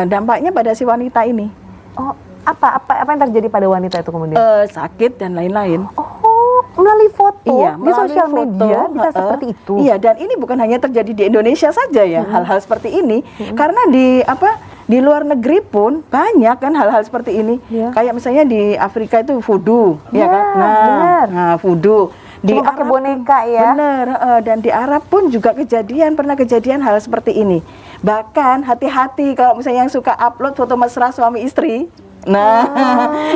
Dampaknya pada si wanita ini. Oh, apa yang terjadi pada wanita itu kemudian? Sakit dan lain-lain. Oh, melalui foto Iya, di sosial media bisa seperti itu. Iya, dan ini bukan hanya terjadi di Indonesia saja ya, hal-hal seperti ini. Karena di luar negeri pun banyak kan hal-hal seperti ini. Kayak misalnya di Afrika itu voodoo, ya kan? benar. Nah, voodoo. Di Cuma pakai Arab boneka pun, ya. Bener, dan di Arab pun juga pernah kejadian hal seperti ini. Bahkan hati-hati kalau misalnya yang suka upload foto mesra suami istri. Nah,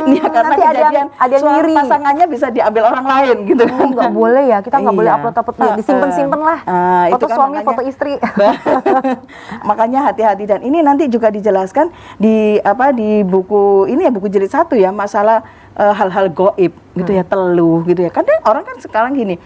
ini karena nanti kejadian ada yang suami ngiri. pasangannya bisa diambil orang lain gitu kan. Oh, nggak boleh ya, kita nggak boleh Iya. upload disimpan lah. Itu Foto kan suami, makanya- foto istri. Makanya hati-hati dan ini nanti juga dijelaskan di buku ini ya, buku jilid 1 ya, masalah hal-hal goib gitu ya, teluh gitu ya. Kadang orang kan sekarang gini,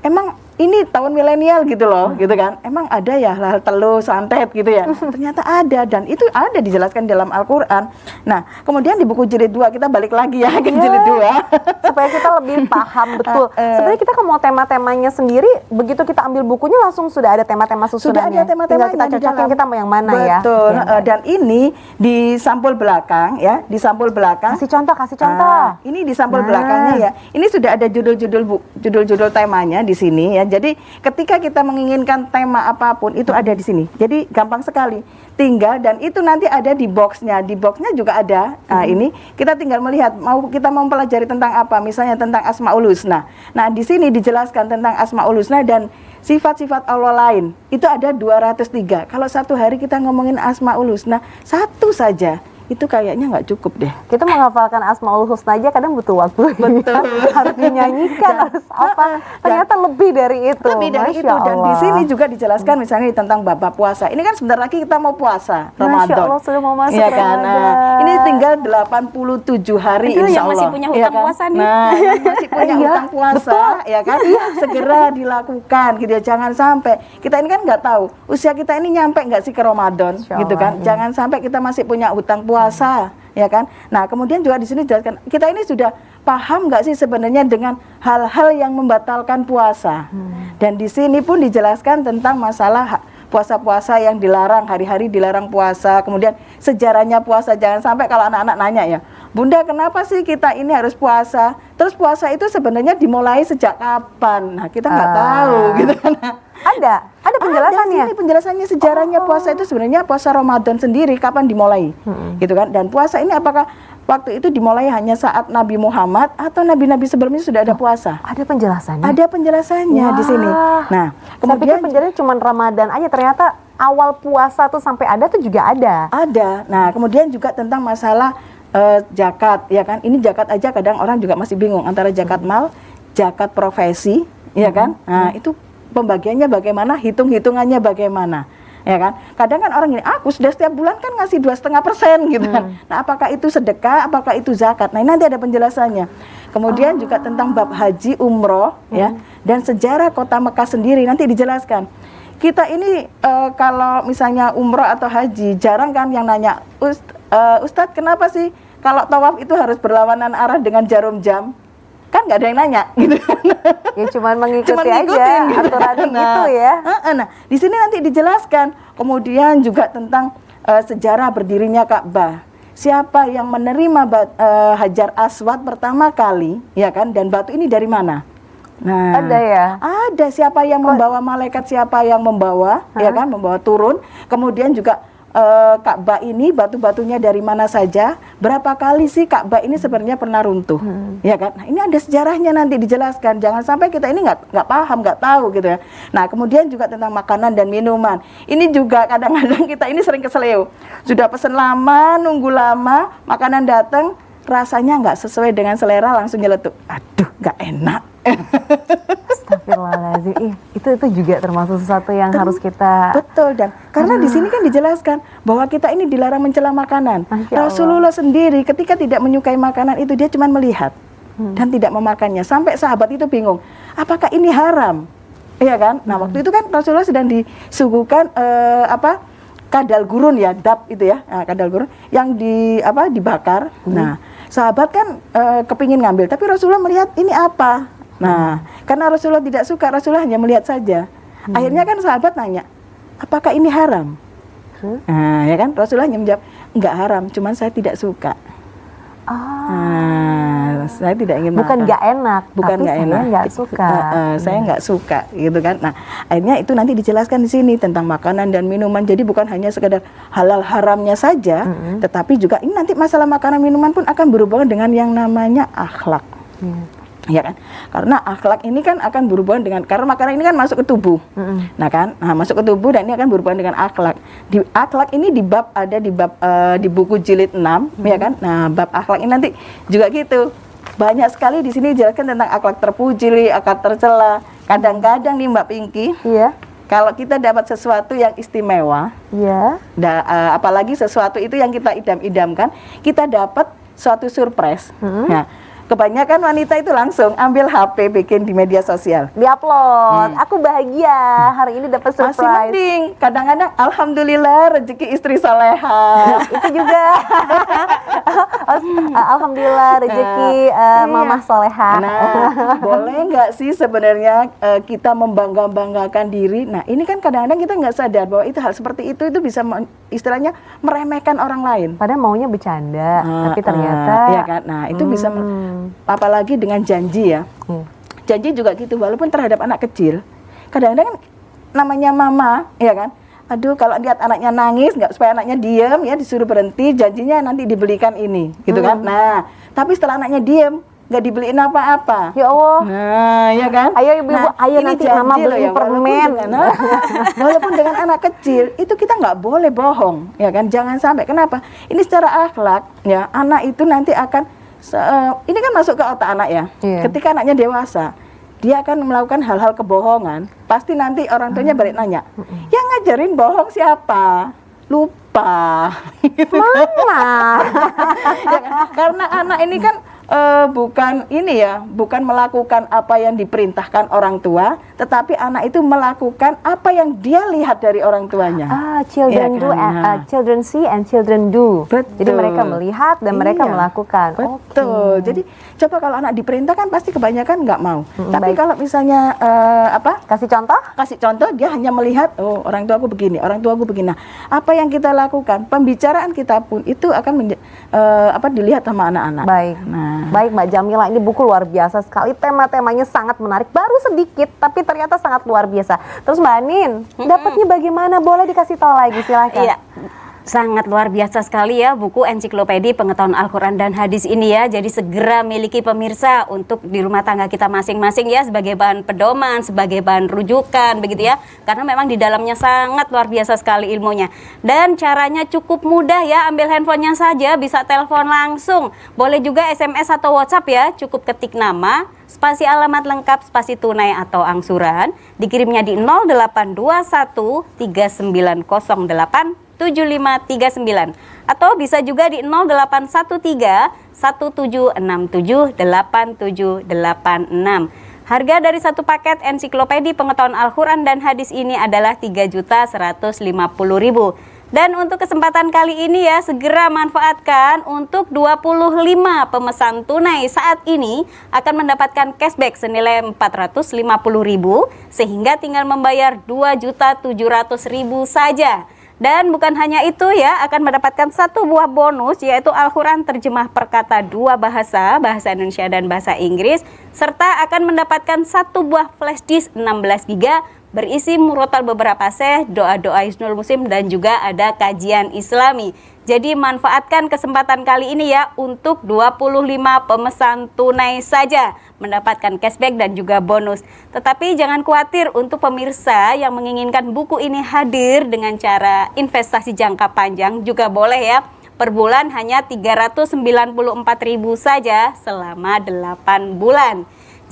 emang ini tahun milenial gitu loh, gitu kan. Emang ada ya hal-hal teluh, santet gitu ya. Ternyata ada dan itu ada dijelaskan dalam Al-Qur'an. Nah, kemudian di buku jilid 2 kita balik lagi ya ke jilid 2. Supaya kita lebih paham betul. Sebenarnya kita kalau mau tema-temanya sendiri, begitu kita ambil bukunya langsung sudah ada tema-tema Sudah susunannya. ada tema-temanya Tinggal kita di cocokin dalam. kita mau yang mana ya. Betul. Dan ini di sampul belakang ya, di sampul belakang. Kasih contoh. Ini di sampul Nah. belakangnya ya. Ini sudah ada judul-judul temanya di sini ya. Jadi ketika kita menginginkan tema apapun itu ada di sini. Jadi gampang sekali. Tinggal dan itu nanti ada di boxnya. Di boxnya juga ada. Nah, ini kita tinggal melihat kita mau mempelajari tentang apa. Misalnya tentang Asmaul Husna. Nah, di sini dijelaskan tentang Asmaul Husna dan sifat-sifat Allah lain. Itu ada 203. Kalau satu hari kita ngomongin Asmaul Husna satu saja, itu kayaknya nggak cukup deh. Kita menghafalkan Asmaul Husna aja kadang butuh waktu. Betul. Harus dinyanyikan, harus apa. Ternyata lebih dari itu. Lebih dari Masya itu dan di Allah. sini juga dijelaskan misalnya tentang bab puasa. Ini kan sebentar lagi kita mau puasa Masya Ramadan. Allah, sudah mau masuk Iya kan? Ramadan. Nah, ini tinggal 87 hari Itu insya yang masih Allah. punya Iya hutang kan? puasa nih. Nah, yang masih punya Iya, hutang puasa, ya kan? Segera dilakukan gitu ya. Jangan sampai kita ini kan nggak tahu usia kita ini nyampe nggak sih ke Ramadan, Insya gitu Allah, kan? iya. Jangan sampai kita masih punya hutang puasa. Ya kan? Nah, kemudian juga di sini dijelaskan kita ini sudah paham nggak sih sebenarnya dengan hal-hal yang membatalkan puasa. Dan di sini pun dijelaskan tentang masalah puasa-puasa yang dilarang, hari-hari dilarang puasa. Kemudian sejarahnya puasa, jangan sampai kalau anak-anak nanya ya, Bunda kenapa sih kita ini harus puasa? Terus puasa itu sebenarnya dimulai sejak kapan? Nah, kita nggak tahu gitu kan. Ada penjelasannya. Ada sini penjelasannya sejarahnya puasa itu sebenarnya puasa Ramadan sendiri kapan dimulai, gitu kan? Dan puasa ini apakah waktu itu dimulai hanya saat Nabi Muhammad atau nabi-nabi sebelumnya sudah ada puasa? Ada penjelasannya. Ada penjelasannya di sini. Nah, Saya pikir kemudian penjelasannya cuma Ramadan aja, ternyata awal puasa tuh sampai ada tuh juga ada. ada. Nah, kemudian juga tentang masalah zakat, ya kan? Ini zakat aja kadang orang juga masih bingung antara zakat mal, zakat profesi, ya kan? Nah, itu pembagiannya bagaimana, hitung-hitungannya bagaimana. ya kan? Kadang kan orang gini, aku sudah setiap bulan kan ngasih 2,5% gitu kan. Nah, apakah itu sedekah, apakah itu zakat? Nah, ini nanti ada penjelasannya. Kemudian juga tentang bab haji, umroh, ya, dan sejarah kota Mekah sendiri nanti dijelaskan. Kita ini kalau misalnya umroh atau haji, jarang kan yang nanya, Ustadz kenapa sih kalau tawaf itu harus berlawanan arah dengan jarum jam? Kan nggak ada yang nanya gitu. Ya cuman mengikuti Cuman ngikutin aja gitu. aturannya Nah, gitu ya. Nah, di sini nanti dijelaskan. Kemudian juga tentang sejarah berdirinya Ka'bah. Siapa yang menerima Hajar Aswad pertama kali, ya kan? Dan batu ini dari mana? Nah, Ada ya? Ada siapa yang membawa malaikat, siapa yang membawa, ya kan? Membawa turun. Kemudian juga Ka'bah ini batu-batunya dari mana saja, berapa kali sih Ka'bah ini sebenarnya pernah runtuh, ya kan? Nah, ini ada sejarahnya nanti dijelaskan. Jangan sampai kita ini nggak paham, nggak tahu gitu ya. Nah, kemudian juga tentang makanan dan minuman. Ini juga kadang-kadang kita ini sering keseleo. Sudah pesen lama, nunggu lama, makanan datang rasanya nggak sesuai dengan selera, langsung nyeletuk. Aduh, nggak enak. Astagfirullahaladzim. Itu juga termasuk sesuatu yang harus kita. Betul, dan karena di sini kan dijelaskan bahwa kita ini dilarang mencela makanan. Masya Allah. Rasulullah sendiri ketika tidak menyukai makanan itu dia cuma melihat dan tidak memakannya. Sampai sahabat itu bingung, apakah ini haram? Iya kan? Nah, waktu itu kan Rasulullah sedang disuguhkan kadal gurun ya, dab itu ya, kadal gurun yang dibakar. Nah, sahabat kan kepingin ngambil, tapi Rasulullah melihat ini apa? Nah, karena Rasulullah tidak suka, Rasulullah hanya melihat saja. Akhirnya kan sahabat nanya, apakah ini haram? Nah, ya kan, Rasulullah hanya menjawab, enggak haram, cuman saya tidak suka. Nah, saya tidak ingin Bukan makan. nggak enak, Bukan tapi nggak saya enak. nggak suka. Saya nggak suka, gitu kan. Nah, akhirnya itu nanti dijelaskan di sini tentang makanan dan minuman. Jadi bukan hanya sekedar halal haramnya saja, tetapi juga ini nanti masalah makanan minuman pun akan berhubungan dengan yang namanya akhlak. Ya kan, karena akhlak ini kan akan berhubungan dengan, karena makanan ini kan masuk ke tubuh, masuk ke tubuh dan ini akan berhubungan dengan akhlak. Di akhlak ini ada di buku jilid 6, ya kan. Nah, bab akhlak ini nanti juga gitu, banyak sekali di sini dijelaskan tentang akhlak terpuji, akhlak tercela. Kadang-kadang nih Mbak Pinky, Iya. kalau kita dapat sesuatu yang istimewa, Iya. apalagi sesuatu itu yang kita idam-idamkan, kita dapat suatu surprise. Nah, kebanyakan wanita itu langsung ambil HP, bikin di media sosial. Diupload. Aku bahagia hari ini dapat surprise. Masih mending. Kadang-kadang alhamdulillah rezeki istri soleha. Itu juga. Alhamdulillah rezeki mamah soleha. Nah, boleh nggak sih sebenarnya kita membanggakan diri? Nah, ini kan kadang-kadang kita nggak sadar bahwa itu hal seperti itu bisa istilahnya meremehkan orang lain. Padahal maunya bercanda, tapi ternyata. Iya kan. Nah, itu bisa apalagi dengan janji ya. Janji juga gitu, walaupun terhadap anak kecil. Kadang-kadang namanya mama, ya kan. Aduh, kalau lihat anaknya nangis, nggak supaya anaknya diam ya, disuruh berhenti, janjinya nanti dibelikan ini, gitu kan. Nah, tapi setelah anaknya diam, nggak dibeliin apa-apa. Ya Allah. Nah, ya kan. Ayo ibu-ibu, ayo ini nanti janji mama loh beliin ya, permen. Walaupun dengan anak kecil, itu kita nggak boleh bohong, ya kan. Jangan sampai. Kenapa? Ini secara akhlak, ya, anak itu nanti akan ini kan masuk ke otak anak ya. Iya. Ketika anaknya dewasa, dia akan melakukan hal-hal kebohongan. Pasti nanti orang tuanya balik nanya, yang ngajarin bohong siapa? Lupa. Mama. Ya kan? Karena anak ini kan bukan melakukan apa yang diperintahkan orang tua, tetapi anak itu melakukan apa yang dia lihat dari orang tuanya. Children Iya do, kan? children see and children do. Betul. Jadi mereka melihat dan mereka Iya, melakukan. Betul. Jadi coba kalau anak diperintahkan pasti kebanyakan nggak mau. Tapi baik. kalau misalnya Kasih contoh? kasih contoh, dia hanya melihat, oh orang tua aku begini, orang tua aku begini. Nah, apa yang kita lakukan, pembicaraan kita pun itu akan dilihat sama anak-anak. Baik. Nah, Baik Mbak Jamila, ini buku luar biasa sekali. Tema-temanya sangat menarik. Baru sedikit, tapi ternyata sangat luar biasa. Terus Mbak Anin, dapatnya bagaimana? Boleh dikasih tahu lagi, silakan. Iya. Sangat luar biasa sekali ya buku ensiklopedi pengetahuan Al-Quran dan hadis ini ya. Jadi segera miliki pemirsa untuk di rumah tangga kita masing-masing ya, sebagai bahan pedoman, sebagai bahan rujukan begitu ya. Karena memang di dalamnya sangat luar biasa sekali ilmunya. Dan caranya cukup mudah ya, ambil handphonenya saja, bisa telepon langsung. Boleh juga SMS atau WhatsApp ya, cukup ketik nama, spasi alamat lengkap, spasi tunai atau angsuran. Dikirimnya di 0821 3908 7539 atau bisa juga di 0813 1767 8786. Harga dari satu paket ensiklopedi pengetahuan Al-Quran dan hadis ini adalah 3.150.000. Dan untuk kesempatan kali ini ya, segera manfaatkan untuk 25 pemesan tunai saat ini akan mendapatkan cashback senilai 450.000 sehingga tinggal membayar 2.700.000 saja. Dan bukan hanya itu ya, akan mendapatkan satu buah bonus yaitu Al-Quran terjemah perkata dua bahasa, bahasa Indonesia dan bahasa Inggris, serta akan mendapatkan satu buah flash disk 16 GB berisi murotal beberapa syekh, doa-doa Hisnul Muslim dan juga ada kajian Islami. Jadi manfaatkan kesempatan kali ini ya untuk 25 pemesan tunai saja mendapatkan cashback dan juga bonus. Tetapi jangan khawatir, untuk pemirsa yang menginginkan buku ini hadir dengan cara investasi jangka panjang juga boleh ya. Per bulan hanya 394.000 saja selama 8 bulan.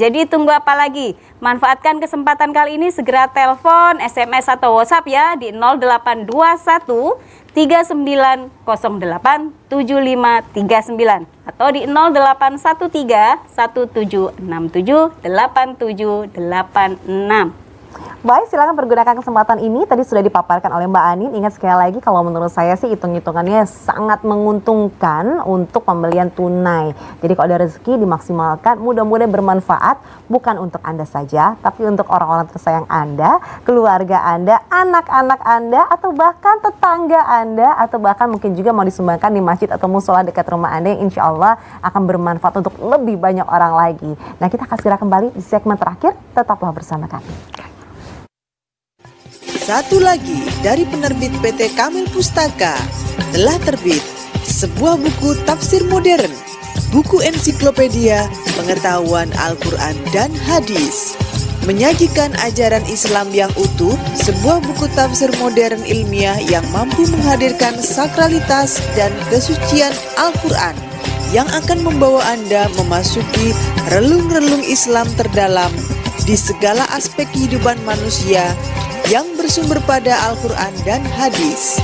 Jadi tunggu apa lagi? Manfaatkan kesempatan kali ini, segera telepon, SMS atau WhatsApp ya di 0821 3908 7539 atau di 0813 1767 8786. Baik, silakan pergunakan kesempatan ini. Tadi sudah dipaparkan oleh Mbak Anin. Ingat sekali lagi, kalau menurut saya sih hitung-hitungannya sangat menguntungkan untuk pembelian tunai. Jadi kalau ada rezeki dimaksimalkan, mudah-mudahan bermanfaat bukan untuk Anda saja, tapi untuk orang-orang tersayang Anda, keluarga Anda, anak-anak Anda, atau bahkan tetangga Anda, atau bahkan mungkin juga mau disumbangkan di masjid atau musola dekat rumah Anda yang insya Allah akan bermanfaat untuk lebih banyak orang lagi. Nah, kita akan segera kembali di segmen terakhir. Tetaplah bersama kami. Satu lagi dari penerbit PT Kamil Pustaka, telah terbit sebuah buku tafsir modern, buku ensiklopedia pengetahuan Al-Quran dan hadis, menyajikan ajaran Islam yang utuh, sebuah buku tafsir modern ilmiah yang mampu menghadirkan sakralitas dan kesucian Al-Quran yang akan membawa Anda memasuki relung-relung Islam terdalam di segala aspek kehidupan manusia yang bersumber pada Al-Quran dan hadis.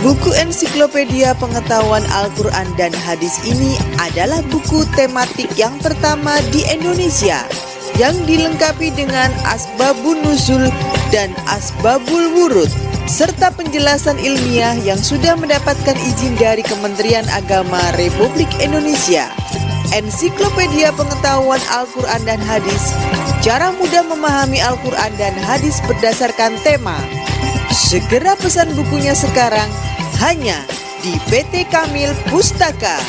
Buku ensiklopedia pengetahuan Al-Quran dan hadis ini adalah buku tematik yang pertama di Indonesia yang dilengkapi dengan asbabun nuzul dan asbabul wurud serta penjelasan ilmiah yang sudah mendapatkan izin dari Kementerian Agama Republik Indonesia. Ensiklopedia pengetahuan Al-Quran dan hadis, cara mudah memahami Al-Quran dan hadis berdasarkan tema. Segera pesan bukunya sekarang hanya di PT Kamil Pustaka.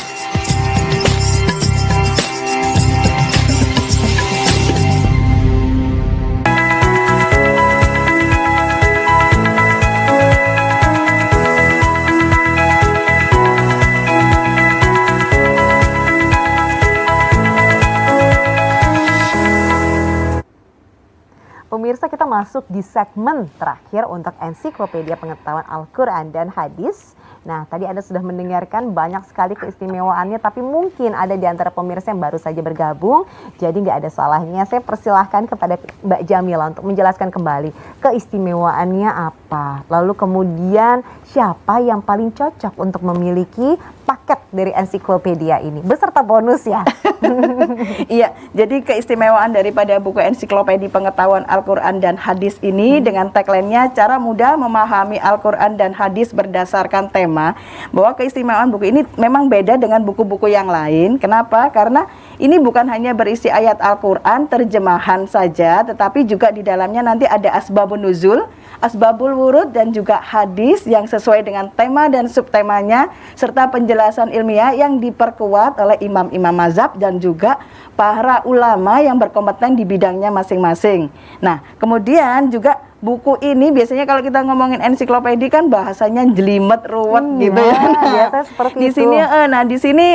Pemirsa, kita masuk di segmen terakhir untuk ensiklopedia pengetahuan Al-Quran dan hadis. Nah, tadi Anda sudah mendengarkan banyak sekali keistimewaannya, tapi mungkin ada di antara pemirsa yang baru saja bergabung, jadi nggak ada salahnya saya persilahkan kepada Mbak Jamila untuk menjelaskan kembali keistimewaannya apa, lalu kemudian siapa yang paling cocok untuk memiliki paket dari ensiklopedia ini, beserta bonus ya. Iya, jadi keistimewaan daripada buku ensiklopedia pengetahuan Al-Quran dan hadis ini dengan tagline-nya cara mudah memahami Al-Quran dan hadis berdasarkan tema, bahwa keistimewaan buku ini memang beda dengan buku-buku yang lain. Kenapa? Karena ini bukan hanya berisi ayat Al-Quran terjemahan saja, tetapi juga di dalamnya nanti ada asbabun nuzul, asbabul wurud dan juga hadis yang sesuai dengan tema dan subtemanya serta penjelasan penjelasan ilmiah yang diperkuat oleh imam-imam mazhab dan juga para ulama yang berkompeten di bidangnya masing-masing. Nah, kemudian juga buku ini biasanya kalau kita ngomongin ensiklopedia kan bahasanya jelimet, ruwet gitu ya. Biasanya seperti di itu. sini di sini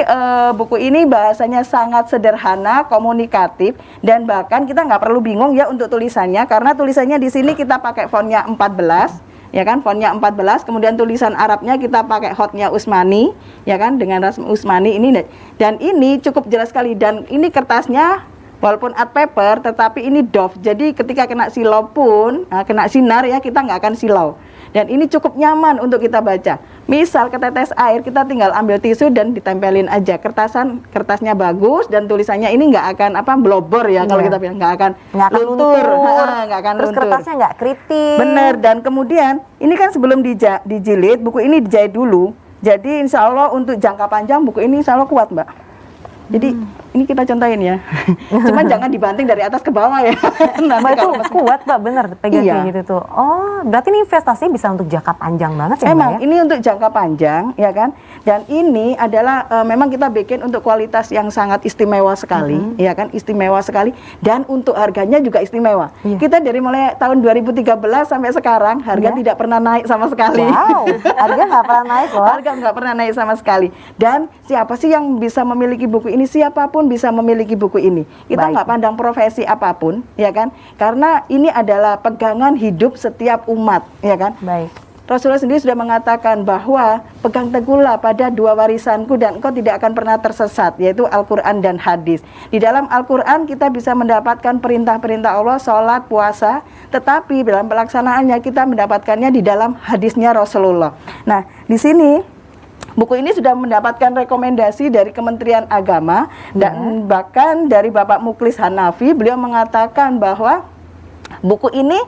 buku ini bahasanya sangat sederhana, komunikatif, dan bahkan kita nggak perlu bingung ya untuk tulisannya, karena tulisannya di sini kita pakai fontnya 14, ya kan, fontnya 14, kemudian tulisan Arabnya kita pakai hotnya Usmani, ya kan, dengan rasmi Usmani ini, dan ini cukup jelas sekali, dan ini kertasnya walaupun art paper tetapi ini doff, jadi ketika kena silau pun, kena sinar ya, kita nggak akan silau. Dan ini cukup nyaman untuk kita baca. Misal ketetes air, kita tinggal ambil tisu dan ditempelin aja. Kertasnya bagus dan tulisannya ini nggak akan blobor ya, kalau kita bilang nggak akan luntur. Nggak akan Terus luntur. kertasnya nggak keriting. Bener, dan kemudian ini kan sebelum dijilid, buku ini dijahit dulu. Jadi insya Allah untuk jangka panjang buku ini insya Allah kuat, Mbak. Jadi ini kita contohin ya. Cuman jangan dibanting dari atas ke bawah ya. Nanti Mbak, itu kalau kuat Mbak, bener pegang Iya. kayak gitu tuh. Oh, berarti ini investasinya bisa untuk jangka panjang banget ya Mbak Emang ya? ini untuk jangka panjang ya kan, dan ini adalah memang kita bikin untuk kualitas yang sangat istimewa sekali, ya kan, istimewa sekali, dan untuk harganya juga istimewa. Iya. Kita dari mulai tahun 2013 sampai sekarang harga Iya. tidak pernah naik sama sekali. Wow, harga nggak pernah naik loh. Harga nggak pernah naik sama sekali. Dan siapa sih yang bisa memiliki buku ini? Siapapun bisa memiliki buku ini. Kita Baik. nggak pandang profesi apapun, ya kan? Karena ini adalah pegangan hidup setiap umat, ya kan? Baik. Rasulullah sendiri sudah mengatakan bahwa pegang teguhlah pada dua warisanku dan engkau tidak akan pernah tersesat, yaitu Al-Quran dan hadis. Di dalam Al-Quran kita bisa mendapatkan perintah-perintah Allah, sholat, puasa, tetapi dalam pelaksanaannya kita mendapatkannya di dalam hadisnya Rasulullah. Nah, di sini buku ini sudah mendapatkan rekomendasi dari Kementerian Agama dan bahkan dari Bapak Muklis Hanafi. Beliau mengatakan bahwa buku ini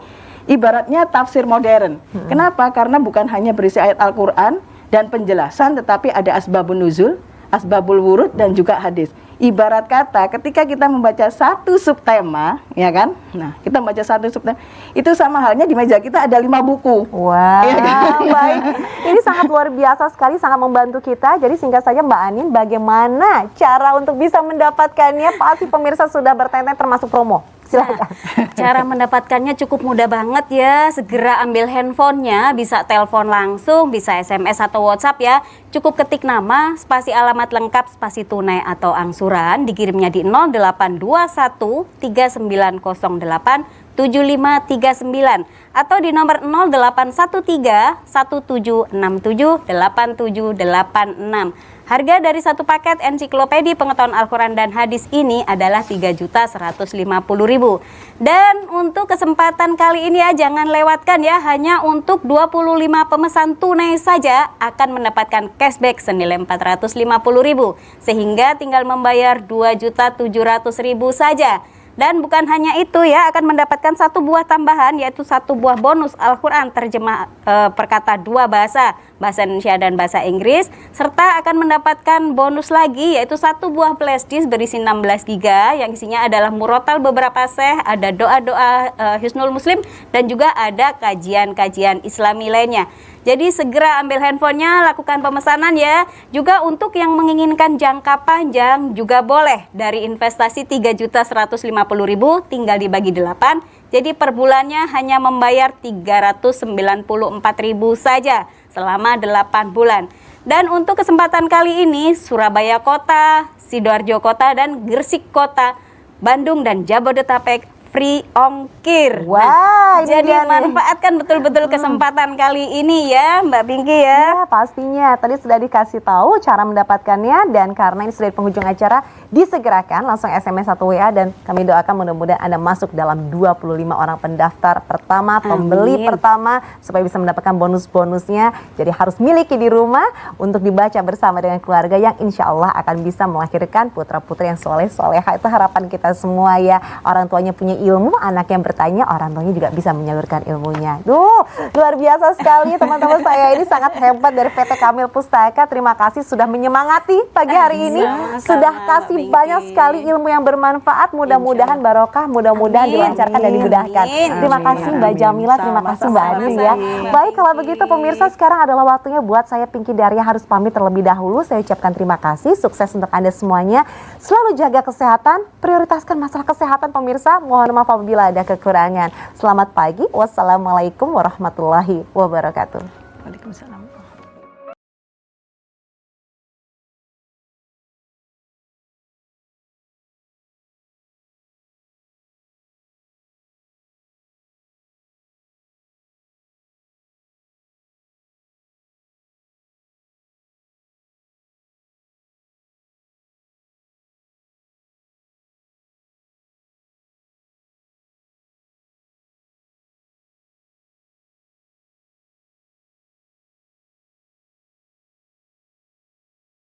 ibaratnya tafsir modern. Kenapa? Karena bukan hanya berisi ayat Al-Quran dan penjelasan, tetapi ada asbabun nuzul, asbabul wurud, dan juga hadis. Ibarat kata, ketika kita membaca satu subtema, ya kan? Nah, kita membaca satu subtema, itu sama halnya di meja kita ada 5 buku. Wow, Iya kan? baik. Ini sangat luar biasa sekali, sangat membantu kita. Jadi singkat saja Mbak Anin, bagaimana cara untuk bisa mendapatkannya? Pasti pemirsa sudah bertanya termasuk promo. Silakan. Cara mendapatkannya cukup mudah banget ya. Segera ambil handphonenya, bisa telepon langsung, bisa SMS atau WhatsApp ya. Cukup ketik nama, spasi alamat lengkap, spasi tunai atau angsuran. Dikirimnya di 0821 3908 7539 atau di nomor 0813 1767 8786. Harga dari satu paket ensiklopedia pengetahuan Al-Quran dan hadis ini adalah Rp3.150.000. Dan untuk kesempatan kali ini ya, jangan lewatkan ya, hanya untuk 25 pemesan tunai saja akan mendapatkan cashback senilai Rp450.000, sehingga tinggal membayar Rp2.700.000 saja. Dan bukan hanya itu ya, akan mendapatkan satu buah tambahan, yaitu satu buah bonus Al-Quran terjemah perkata 2 bahasa, bahasa Indonesia dan bahasa Inggris, serta akan mendapatkan bonus lagi, yaitu satu buah flash disk berisi 16 GB yang isinya adalah murotal beberapa syekh, ada doa-doa Hisnul Muslim, dan juga ada kajian-kajian Islami lainnya. Jadi segera ambil handphonenya, lakukan pemesanan ya. Juga untuk yang menginginkan jangka panjang juga boleh. Dari investasi Rp3.150.000 tinggal dibagi 8. Jadi per bulannya hanya membayar Rp394.000 saja selama 8 bulan. Dan untuk kesempatan kali ini Surabaya Kota, Sidoarjo Kota, dan Gresik Kota, Bandung dan Jabodetabek free ongkir. Wah, ini Jadi dia nih. manfaatkan betul-betul kesempatan kali ini ya Mbak Pinky ya. Ya, pastinya. Tadi sudah dikasih tahu cara mendapatkannya, dan karena ini sudah di penghujung acara, disegerakan langsung SMS atau WA, dan kami doakan mudah-mudahan Anda masuk dalam 25 orang pendaftar pertama, pembeli Amin. pertama, supaya bisa mendapatkan bonus-bonusnya. Jadi harus miliki di rumah untuk dibaca bersama dengan keluarga yang insya Allah akan bisa melahirkan putra-putri yang soleh-soleha. Itu harapan kita semua ya. Orang tuanya punya ilmu, anak yang bertanya, orang tuanya juga bisa menyalurkan ilmunya. Duh, luar biasa sekali teman-teman saya ini sangat hebat dari PT Kamil Pustaka. Terima kasih sudah menyemangati pagi hari ini. Sudah kasih banyak sekali ilmu yang bermanfaat. Mudah-mudahan barokah, mudah-mudahan dilancarkan dan dimudahkan. Terima kasih Mbak Jamila, terima kasih Mbak Anin ya. Baik, kalau begitu pemirsa, sekarang adalah waktunya buat saya Pinky Daria harus pamit terlebih dahulu. Saya ucapkan terima kasih, sukses untuk Anda semuanya. Selalu jaga kesehatan, prioritaskan masalah kesehatan pemirsa. Mohon maaf apabila ada kekurangan. Selamat pagi, wassalamualaikum warahmatullahi wabarakatuh. Waalaikumsalam.